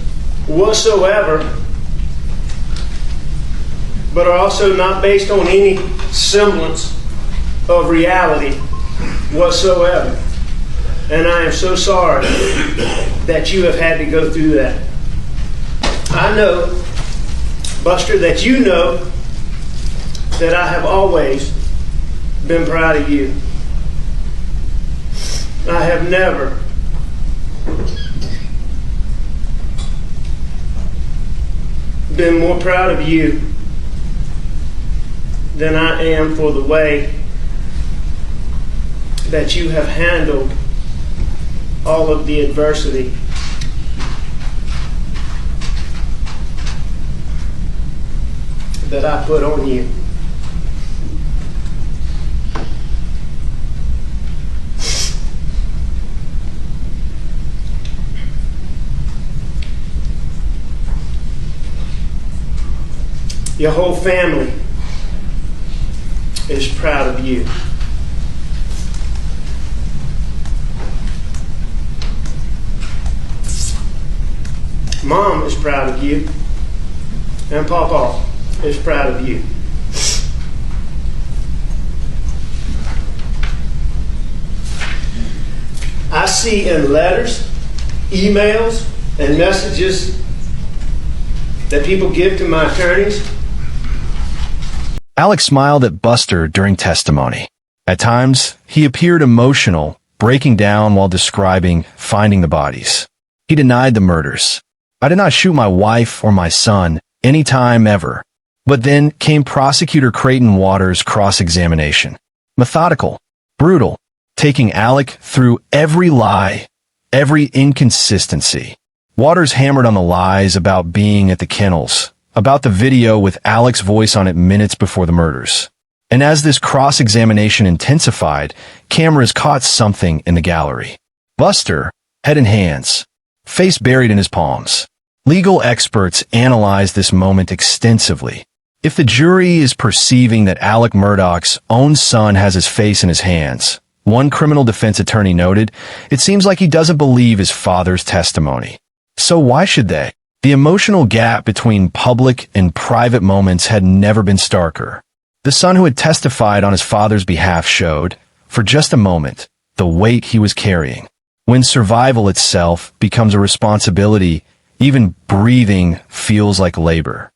whatsoever, but are also not based on any semblance of reality whatsoever. And I am so sorry that you have had to go through that. I know, Buster, that you know that I have always been proud of you. I have never been more proud of you than I am for the way that you have handled all of the adversity that I put on you. Your whole family is proud of you. Mom is proud of you. And Papa is proud of you. I see in letters, emails, and messages that people give to my attorneys. Alex smiled at Buster during testimony. At times, he appeared emotional, breaking down while describing finding the bodies. He denied the murders. "I did not shoot my wife or my son any time ever." But then came Prosecutor Creighton Waters' cross-examination. Methodical, brutal, taking Alec through every lie, every inconsistency. Waters hammered on the lies about being at the kennels, about the video with Alec's voice on it minutes before the murders. And as this cross-examination intensified, cameras caught something in the gallery. Buster, head in hands, face buried in his palms. Legal experts analyzed this moment extensively. If the jury is perceiving that Alec Murdoch's own son has his face in his hands, one criminal defense attorney noted, it seems like he doesn't believe his father's testimony. So why should they? The emotional gap between public and private moments had never been starker. The son who had testified on his father's behalf showed, for just a moment, the weight he was carrying. When survival itself becomes a responsibility, even breathing feels like labor.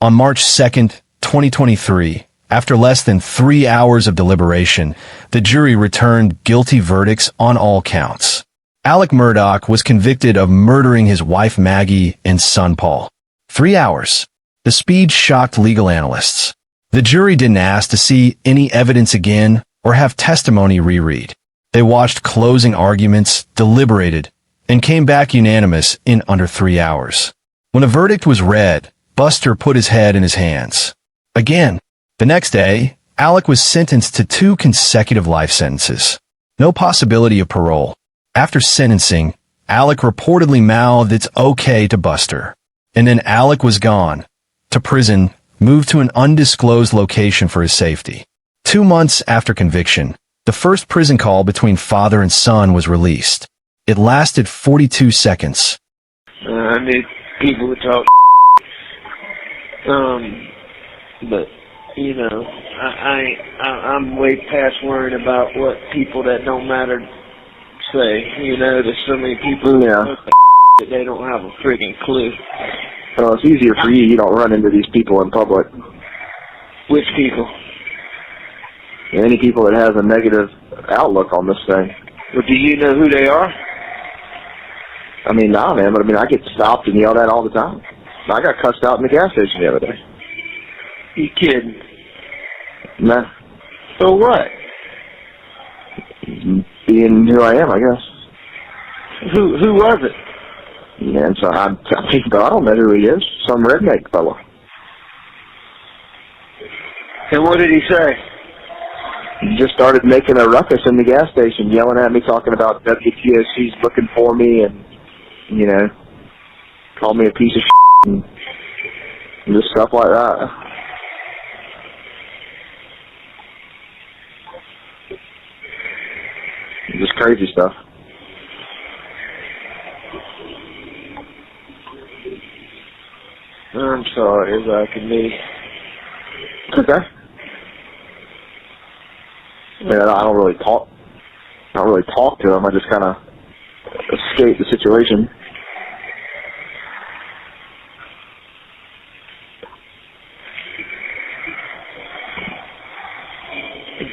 On March 2nd, 2023, after less than 3 hours of deliberation, the jury returned guilty verdicts on all counts. Alec Murdoch was convicted of murdering his wife Maggie and son Paul. 3 hours. The speed shocked legal analysts. The jury didn't ask to see any evidence again or have testimony reread. They watched closing arguments, deliberated, and came back unanimous in under 3 hours. When a verdict was read, Buster put his head in his hands. Again, the next day, Alec was sentenced to 2 consecutive life sentences. No possibility of parole. After sentencing, Alec reportedly mouthed it's okay to Buster. And then Alec was gone. To prison, moved to an undisclosed location for his safety. 2 months after conviction, the first prison call between father and son was released. It lasted 42 seconds. I need people to talk. But you know, I'm way past worrying about what people that don't matter say. You know, there's so many people that they don't have a friggin' clue. Well, it's easier for you. You don't run into these people in public. Which people? Any people that has a negative outlook on this thing. Well, do you know who they are? I mean, nah, man, but I mean, I get stopped and yelled at all the time. I got cussed out in the gas station the other day. You kidding? Nah. So what? Being who I am, I guess. Who was it? And so I don't know who he is. Some redneck fellow. And what did he say? He just started making a ruckus in the gas station, yelling at me, talking about WTOC's looking for me, and, you know, called me a piece of shit and just stuff like that. Just crazy stuff. I'm sorry as I can be. It's okay. I mean, I don't really talk to him. I just kind of escape the situation.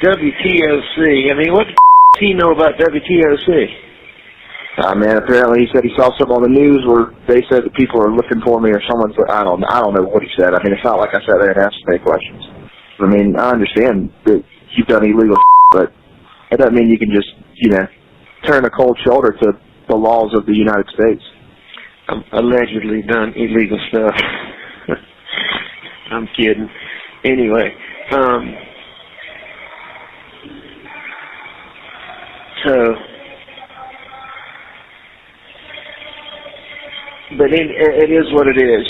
WTOC. I mean, what does he know about WTOC? Man, apparently he said he saw something on the news where they said that people are looking for me or someone's, I don't know what he said. I mean, it's not like I sat there and asked any questions. I mean, I understand that you've done illegal but that doesn't mean you can just, turn a cold shoulder to the laws of the United States. I've allegedly done illegal stuff. I'm kidding. Anyway, but it is what it is,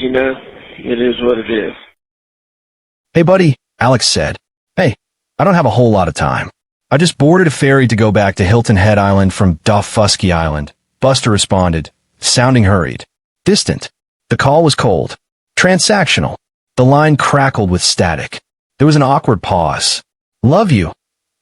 It is what it is. Hey, buddy, Alex said. Hey, I don't have a whole lot of time. I just boarded a ferry to go back to Hilton Head Island from Dofusky Island. Buster responded, sounding hurried. Distant. The call was cold. Transactional. The line crackled with static. There was an awkward pause. Love you,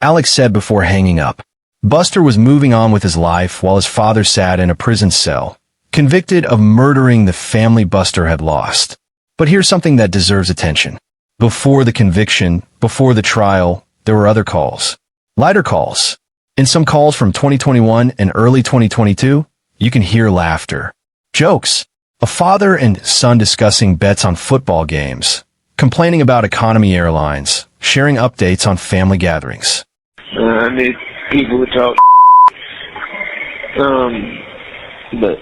Alex said before hanging up. Buster was moving on with his life while his father sat in a prison cell, convicted of murdering the family Buster had lost. But here's something that deserves attention. Before the conviction, before the trial, there were other calls. Lighter calls. In some calls from 2021 and early 2022, you can hear laughter. Jokes. A father and son discussing bets on football games, complaining about economy airlines, sharing updates on family gatherings. I need people to talk, but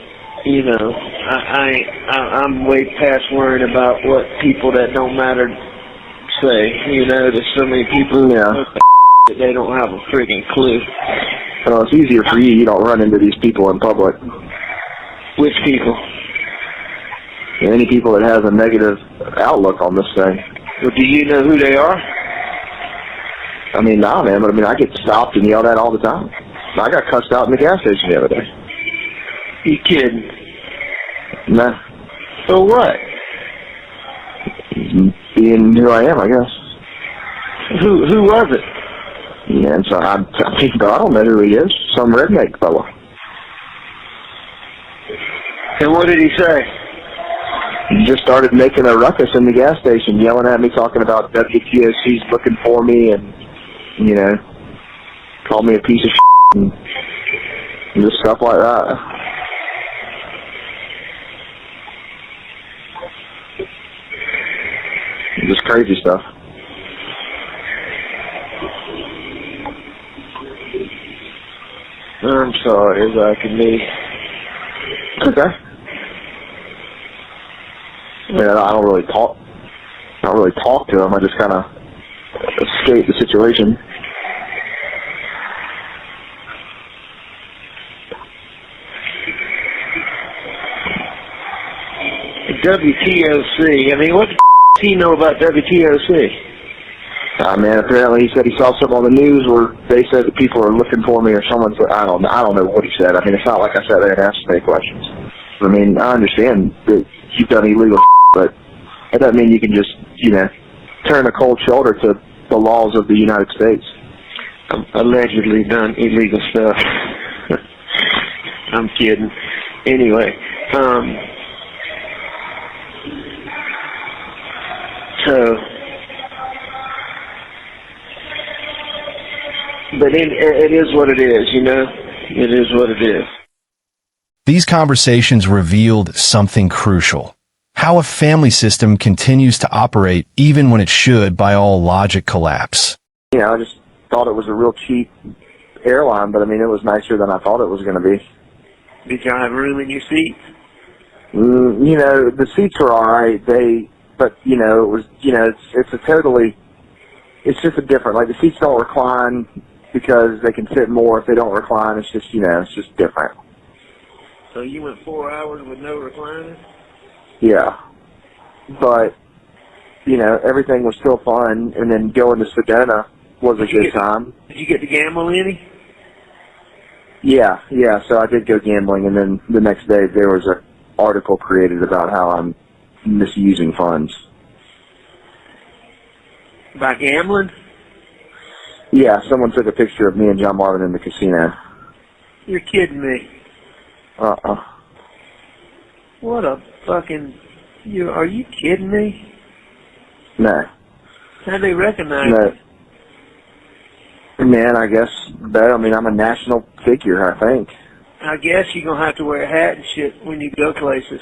I'm way past worrying about what people that don't matter say. There's so many people that they don't have a freaking clue. Well, it's easier for you. You don't run into these people in public. Which people? Any people that has a negative outlook on this thing. Well, do you know who they are? I mean, nah, man, but I get stopped and yelled at all the time. I got cussed out in the gas station the other day. You kidding? Nah. So what? Being who I am, I guess. Who was it? Yeah, and so I don't know who he is. Some redneck fella. And what did he say? He just started making a ruckus in the gas station, yelling at me, talking about WTOC's looking for me, and called me a piece of shit and just stuff like that. Just crazy stuff. I'm sorry as I can be. Okay. Yeah, I don't really talk to him. I just kind of escape the situation. WTOC. I mean, what the does he know about WTOC? Man, apparently he said he saw something on the news where they said that people are looking for me or someone's, I don't know what he said. I mean, it's not like I sat there and asked any questions. I mean, I understand that you've done illegal but that doesn't mean you can just, turn a cold shoulder to the laws of the United States. I've allegedly done illegal stuff. I'm kidding. Anyway, but it is what it is, It is what it is. These conversations revealed something crucial. How a family system continues to operate even when it should, by all logic, collapse. I just thought it was a real cheap airline, but I mean, it was nicer than I thought it was going to be. Did y'all have room in your seats? The seats were all right. It was, it's just a different, like the seats don't recline because they can fit more. If they don't recline, it's just, it's just different. So you went 4 hours with no recliner? Yeah. But, everything was still fun, and then going to Sedona was a good time. Did you get to gamble any? Yeah, so I did go gambling, and then the next day there was an article created about how I'm misusing funds. By gambling? Yeah, someone took a picture of me and John Marvin in the casino. You're kidding me. What a fucking... Are you kidding me? No. How'd they recognize you? Man, I guess, I'm a national figure, I think. I guess you're going to have to wear a hat and shit when you go places.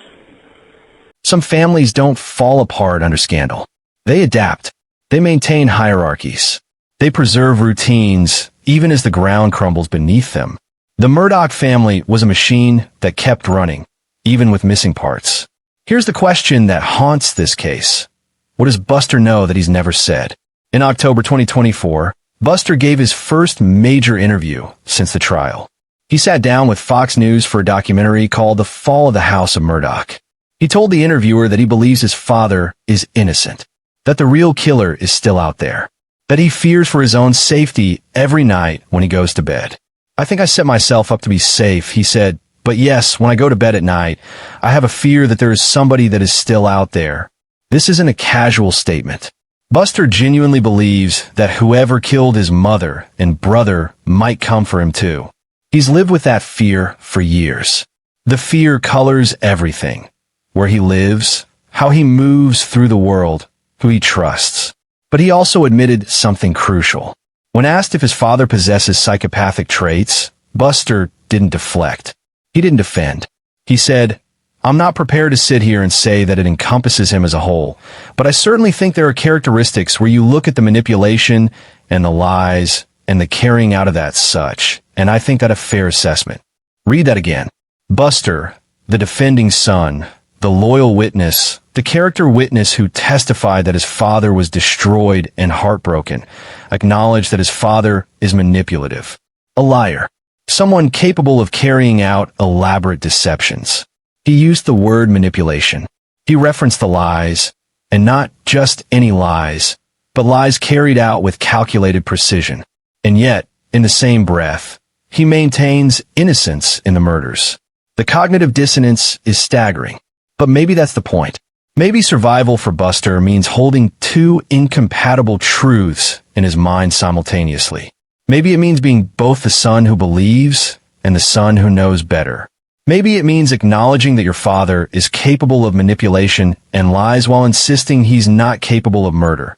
Some families don't fall apart under scandal. They adapt. They maintain hierarchies. They preserve routines even as the ground crumbles beneath them. The Murdaugh family was a machine that kept running, even with missing parts. Here's the question that haunts this case. What does Buster know that he's never said? In October 2024, Buster gave his first major interview since the trial. He sat down with Fox News for a documentary called The Fall of the House of Murdaugh. He told the interviewer that he believes his father is innocent, that the real killer is still out there, that he fears for his own safety every night when he goes to bed. I think I set myself up to be safe, he said, but yes, when I go to bed at night, I have a fear that there is somebody that is still out there. This isn't a casual statement. Buster genuinely believes that whoever killed his mother and brother might come for him too. He's lived with that fear for years. The fear colors everything. Where he lives, how he moves through the world, who he trusts. But he also admitted something crucial. When asked if his father possesses psychopathic traits, Buster didn't deflect. He didn't defend. He said, I'm not prepared to sit here and say that it encompasses him as a whole, but I certainly think there are characteristics where you look at the manipulation and the lies and the carrying out of that such, and I think that a fair assessment. Read that again. Buster, the defending son, the loyal witness, the character witness who testified that his father was destroyed and heartbroken, acknowledged that his father is manipulative, a liar, someone capable of carrying out elaborate deceptions. He used the word manipulation. He referenced the lies, and not just any lies, but lies carried out with calculated precision. And yet, in the same breath, he maintains innocence in the murders. The cognitive dissonance is staggering. But maybe that's the point. Maybe survival for Buster means holding two incompatible truths in his mind simultaneously. Maybe it means being both the son who believes and the son who knows better. Maybe it means acknowledging that your father is capable of manipulation and lies while insisting he's not capable of murder,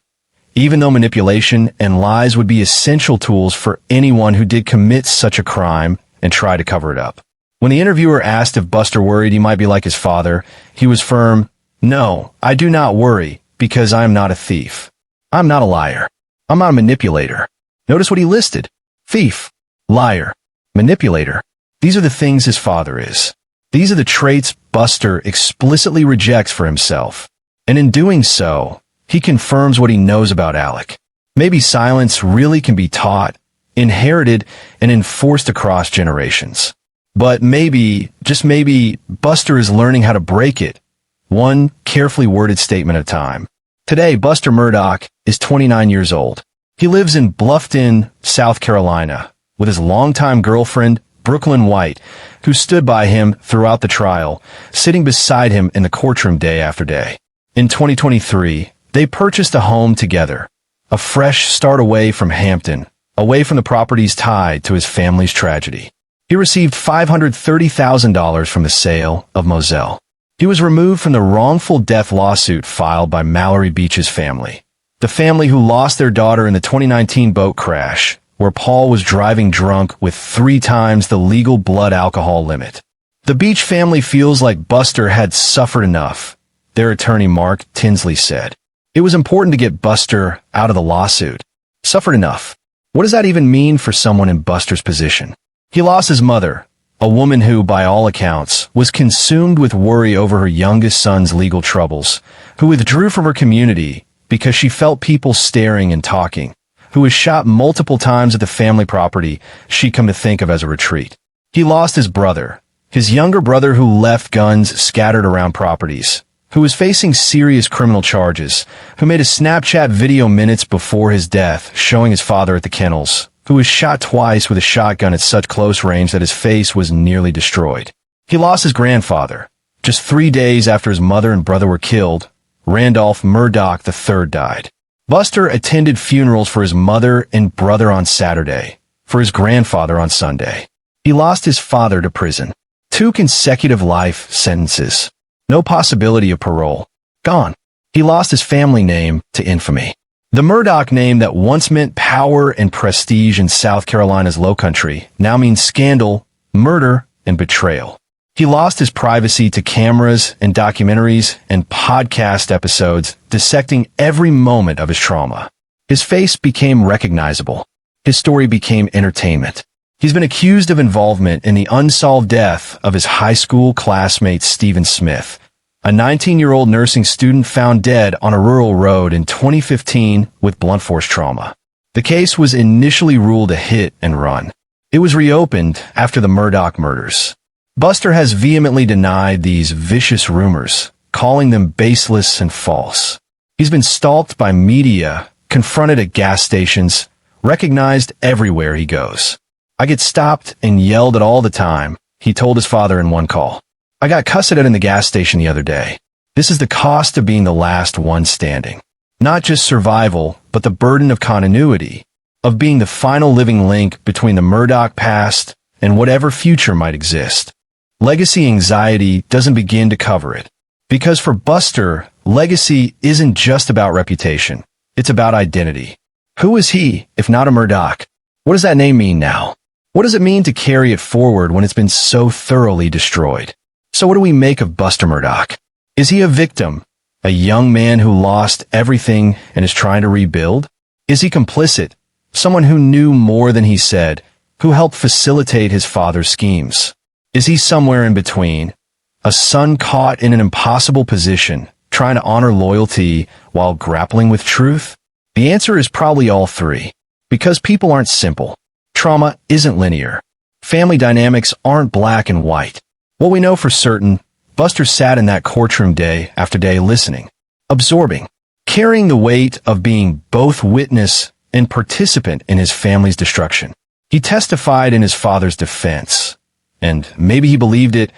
even though manipulation and lies would be essential tools for anyone who did commit such a crime and try to cover it up. When the interviewer asked if Buster worried he might be like his father, he was firm, "No, I do not worry, because I am not a thief. I'm not a liar. I'm not a manipulator." Notice what he listed. Thief, liar, manipulator. These are the things his father is. These are the traits Buster explicitly rejects for himself. And in doing so, he confirms what he knows about Alec. Maybe silence really can be taught, inherited, and enforced across generations. But maybe, just maybe, Buster is learning how to break it, one carefully worded statement at a time. Today, Buster Murdaugh is 29 years old. He lives in Bluffton, South Carolina, with his longtime girlfriend, Brooklyn White, who stood by him throughout the trial, sitting beside him in the courtroom day after day. In 2023, they purchased a home together, a fresh start away from Hampton, away from the properties tied to his family's tragedy. He received $530,000 from the sale of Moselle. He was removed from the wrongful death lawsuit filed by Mallory Beach's family, the family who lost their daughter in the 2019 boat crash, where Paul was driving drunk with 3 times the legal blood alcohol limit. The Beach family feels like Buster had suffered enough, their attorney Mark Tinsley said. It was important to get Buster out of the lawsuit. Suffered enough. What does that even mean for someone in Buster's position? He lost his mother, a woman who, by all accounts, was consumed with worry over her youngest son's legal troubles, who withdrew from her community because she felt people staring and talking, who was shot multiple times at the family property she'd come to think of as a retreat. He lost his brother, his younger brother who left guns scattered around properties, who was facing serious criminal charges, who made a Snapchat video minutes before his death showing his father at the kennels, who was shot twice with a shotgun at such close range that his face was nearly destroyed. He lost his grandfather. Just 3 days after his mother and brother were killed, Randolph Murdaugh III died. Buster attended funerals for his mother and brother on Saturday, for his grandfather on Sunday. He lost his father to prison. 2 consecutive life sentences. No possibility of parole. Gone. He lost his family name to infamy. The Murdaugh name that once meant power and prestige in South Carolina's Lowcountry now means scandal, murder, and betrayal. He lost his privacy to cameras and documentaries and podcast episodes dissecting every moment of his trauma. His face became recognizable. His story became entertainment. He's been accused of involvement in the unsolved death of his high school classmate Stephen Smith, a 19-year-old nursing student found dead on a rural road in 2015 with blunt force trauma. The case was initially ruled a hit and run. It was reopened after the Murdaugh murders. Buster has vehemently denied these vicious rumors, calling them baseless and false. He's been stalked by media, confronted at gas stations, recognized everywhere he goes. "I get stopped and yelled at all the time," he told his father in one call. "I got cussed at in the gas station the other day. This is the cost of being the last one standing. Not just survival, but the burden of continuity, of being the final living link between the Murdaugh past and whatever future might exist." Legacy anxiety doesn't begin to cover it. Because for Buster, legacy isn't just about reputation. It's about identity. Who is he, if not a Murdaugh? What does that name mean now? What does it mean to carry it forward when it's been so thoroughly destroyed? So what do we make of Buster Murdaugh? Is he a victim? A young man who lost everything and is trying to rebuild? Is he complicit? Someone who knew more than he said, who helped facilitate his father's schemes? Is he somewhere in between? A son caught in an impossible position, trying to honor loyalty while grappling with truth? The answer is probably all three. Because people aren't simple. Trauma isn't linear. Family dynamics aren't black and white. What we know for certain, Buster sat in that courtroom day after day listening, absorbing, carrying the weight of being both witness and participant in his family's destruction. He testified in his father's defense. And maybe he believed it,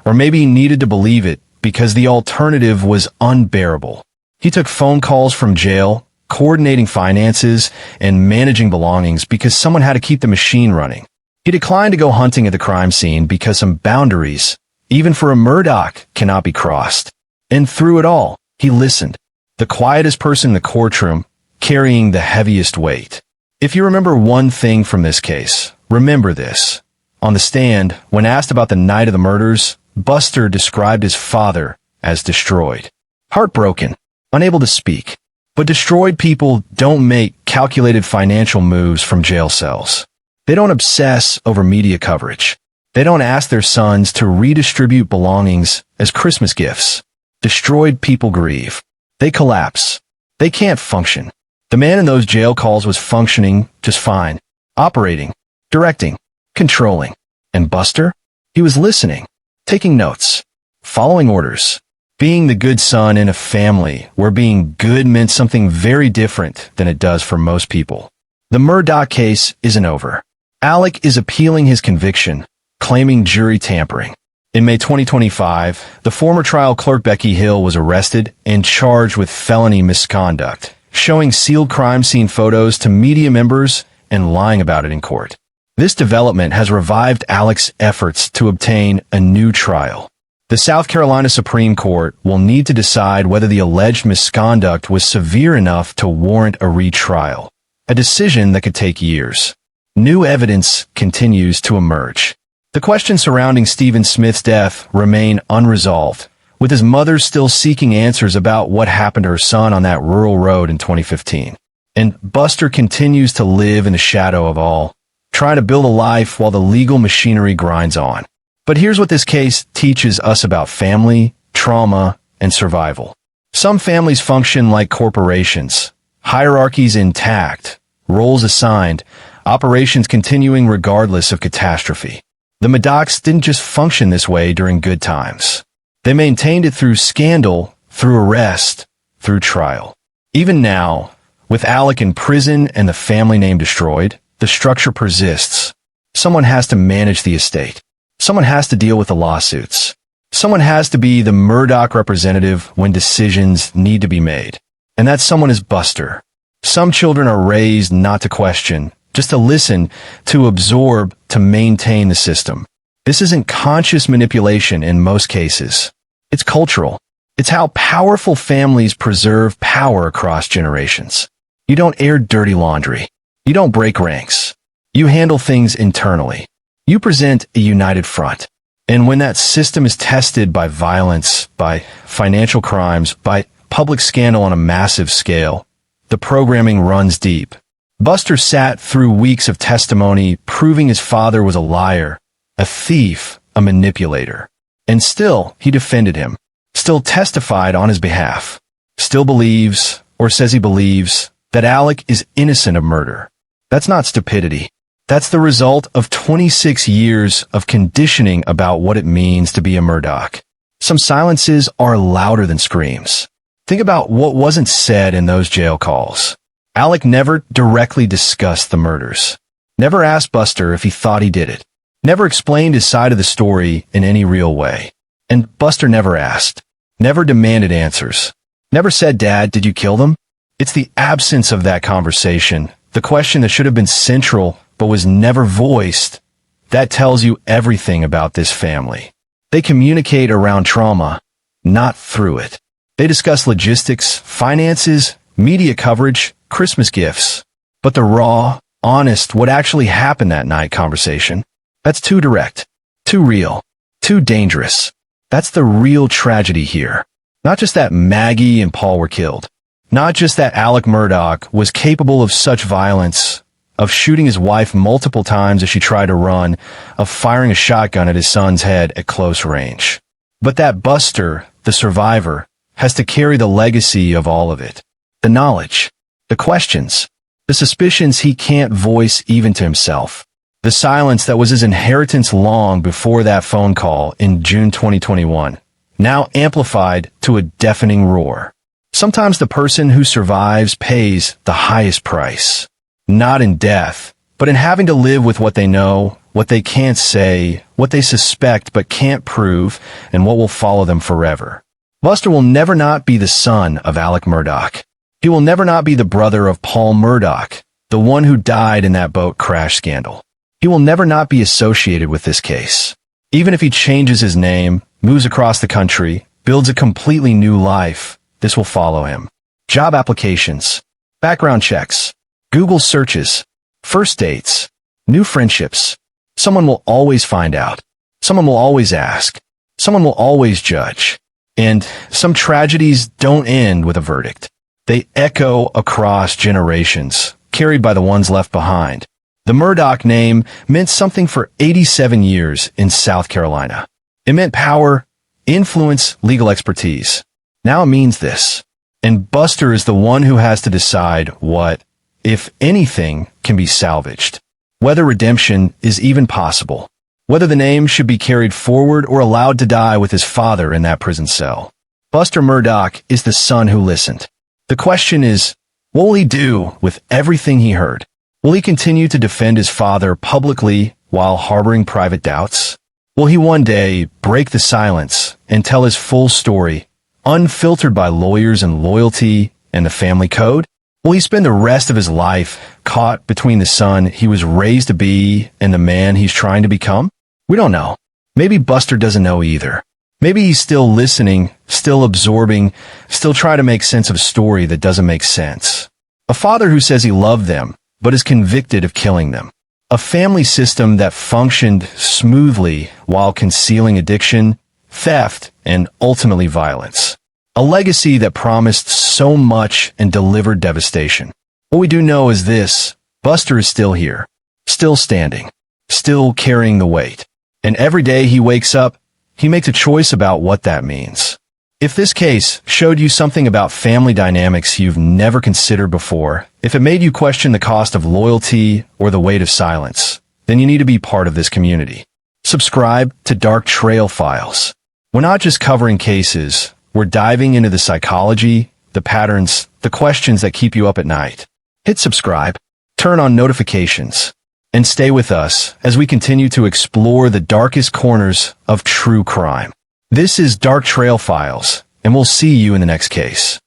or maybe he needed to believe it because the alternative was unbearable. He took phone calls from jail, coordinating finances and managing belongings because someone had to keep the machine running. He declined to go hunting at the crime scene because some boundaries, even for a Murdaugh, cannot be crossed. And through it all, he listened. The quietest person in the courtroom, carrying the heaviest weight. If you remember one thing from this case, remember this. On the stand, when asked about the night of the murders, Buster described his father as destroyed. Heartbroken, unable to speak. But destroyed people don't make calculated financial moves from jail cells. They don't obsess over media coverage. They don't ask their sons to redistribute belongings as Christmas gifts. Destroyed people grieve. They collapse. They can't function. The man in those jail calls was functioning just fine. Operating. Directing. Controlling. And Buster? He was listening, taking notes, following orders, being the good son in a family where being good meant something very different than it does for most people. The Murdaugh case isn't over. Alec is appealing his conviction, claiming jury tampering. In May 2025, the former trial clerk Becky Hill was arrested and charged with felony misconduct, showing sealed crime scene photos to media members and lying about it in court. This development has revived Alec's efforts to obtain a new trial. The South Carolina Supreme Court will need to decide whether the alleged misconduct was severe enough to warrant a retrial, a decision that could take years. New evidence continues to emerge. The questions surrounding Stephen Smith's death remain unresolved, with his mother still seeking answers about what happened to her son on that rural road in 2015. And Buster continues to live in the shadow of all, trying to build a life while the legal machinery grinds on. But here's what this case teaches us about family, trauma, and survival. Some families function like corporations, hierarchies intact, roles assigned, operations continuing regardless of catastrophe. The Murdaughs didn't just function this way during good times. They maintained it through scandal, through arrest, through trial. Even now, with Alec in prison and the family name destroyed, the structure persists. Someone has to manage the estate. Someone has to deal with the lawsuits. Someone has to be the Murdaugh representative when decisions need to be made. And that someone is Buster. Some children are raised not to question, just to listen, to absorb, to maintain the system. This isn't conscious manipulation in most cases. It's cultural. It's how powerful families preserve power across generations. You don't air dirty laundry. You don't break ranks. You handle things internally. You present a united front. And when that system is tested by violence, by financial crimes, by public scandal on a massive scale, the programming runs deep. Buster sat through weeks of testimony proving his father was a liar, a thief, a manipulator. And still, he defended him, still testified on his behalf, still believes, or says he believes, that Alec is innocent of murder. That's not stupidity. That's the result of 26 years of conditioning about what it means to be a Murdaugh. Some silences are louder than screams. Think about what wasn't said in those jail calls. Alec never directly discussed the murders. Never asked Buster if he thought he did it. Never explained his side of the story in any real way. And Buster never asked. Never demanded answers. Never said, "Dad, did you kill them?" It's the absence of that conversation, the question that should have been central but was never voiced, that tells you everything about this family. They communicate around trauma, not through it. They discuss logistics, finances, media coverage, Christmas gifts. But the raw, honest, what actually happened that night conversation, that's too direct, too real, too dangerous. That's the real tragedy here. Not just that Maggie and Paul were killed. Not just that Alec Murdoch was capable of such violence, of shooting his wife multiple times as she tried to run, of firing a shotgun at his son's head at close range. But that Buster, the survivor, has to carry the legacy of all of it. The knowledge, the questions, the suspicions he can't voice even to himself. The silence that was his inheritance long before that phone call in June 2021, now amplified to a deafening roar. Sometimes the person who survives pays the highest price. Not in death, but in having to live with what they know, what they can't say, what they suspect but can't prove, and what will follow them forever. Buster will never not be the son of Alec Murdoch. He will never not be the brother of Paul Murdaugh, the one who died in that boat crash scandal. He will never not be associated with this case. Even if he changes his name, moves across the country, builds a completely new life, this will follow him. Job applications, background checks, Google searches, first dates, new friendships. Someone will always find out. Someone will always ask. Someone will always judge. And some tragedies don't end with a verdict. They echo across generations, carried by the ones left behind. The Murdaugh name meant something for 87 years in South Carolina. It meant power, influence, legal expertise. Now it means this. And Buster is the one who has to decide what, if anything, can be salvaged. Whether redemption is even possible. Whether the name should be carried forward or allowed to die with his father in that prison cell. Buster Murdaugh is the son who listened. The question is, what will he do with everything he heard? Will he continue to defend his father publicly while harboring private doubts? Will he one day break the silence and tell his full story, unfiltered by lawyers and loyalty and the family code? Will he spend the rest of his life caught between the son he was raised to be and the man he's trying to become? We don't know. Maybe Buster doesn't know either. Maybe he's still listening, still absorbing, still trying to make sense of a story that doesn't make sense. A father who says he loved them, but is convicted of killing them. A family system that functioned smoothly while concealing addiction, theft, and ultimately violence. A legacy that promised so much and delivered devastation. What we do know is this: Buster is still here, still standing, still carrying the weight. And every day he wakes up, he makes a choice about what that means. If this case showed you something about family dynamics you've never considered before, if it made you question the cost of loyalty or the weight of silence, then you need to be part of this community. Subscribe to Dark Trail Files. We're not just covering cases, we're diving into the psychology, the patterns, the questions that keep you up at night. Hit subscribe, turn on notifications, and stay with us as we continue to explore the darkest corners of true crime. This is Dark Trail Files, and we'll see you in the next case.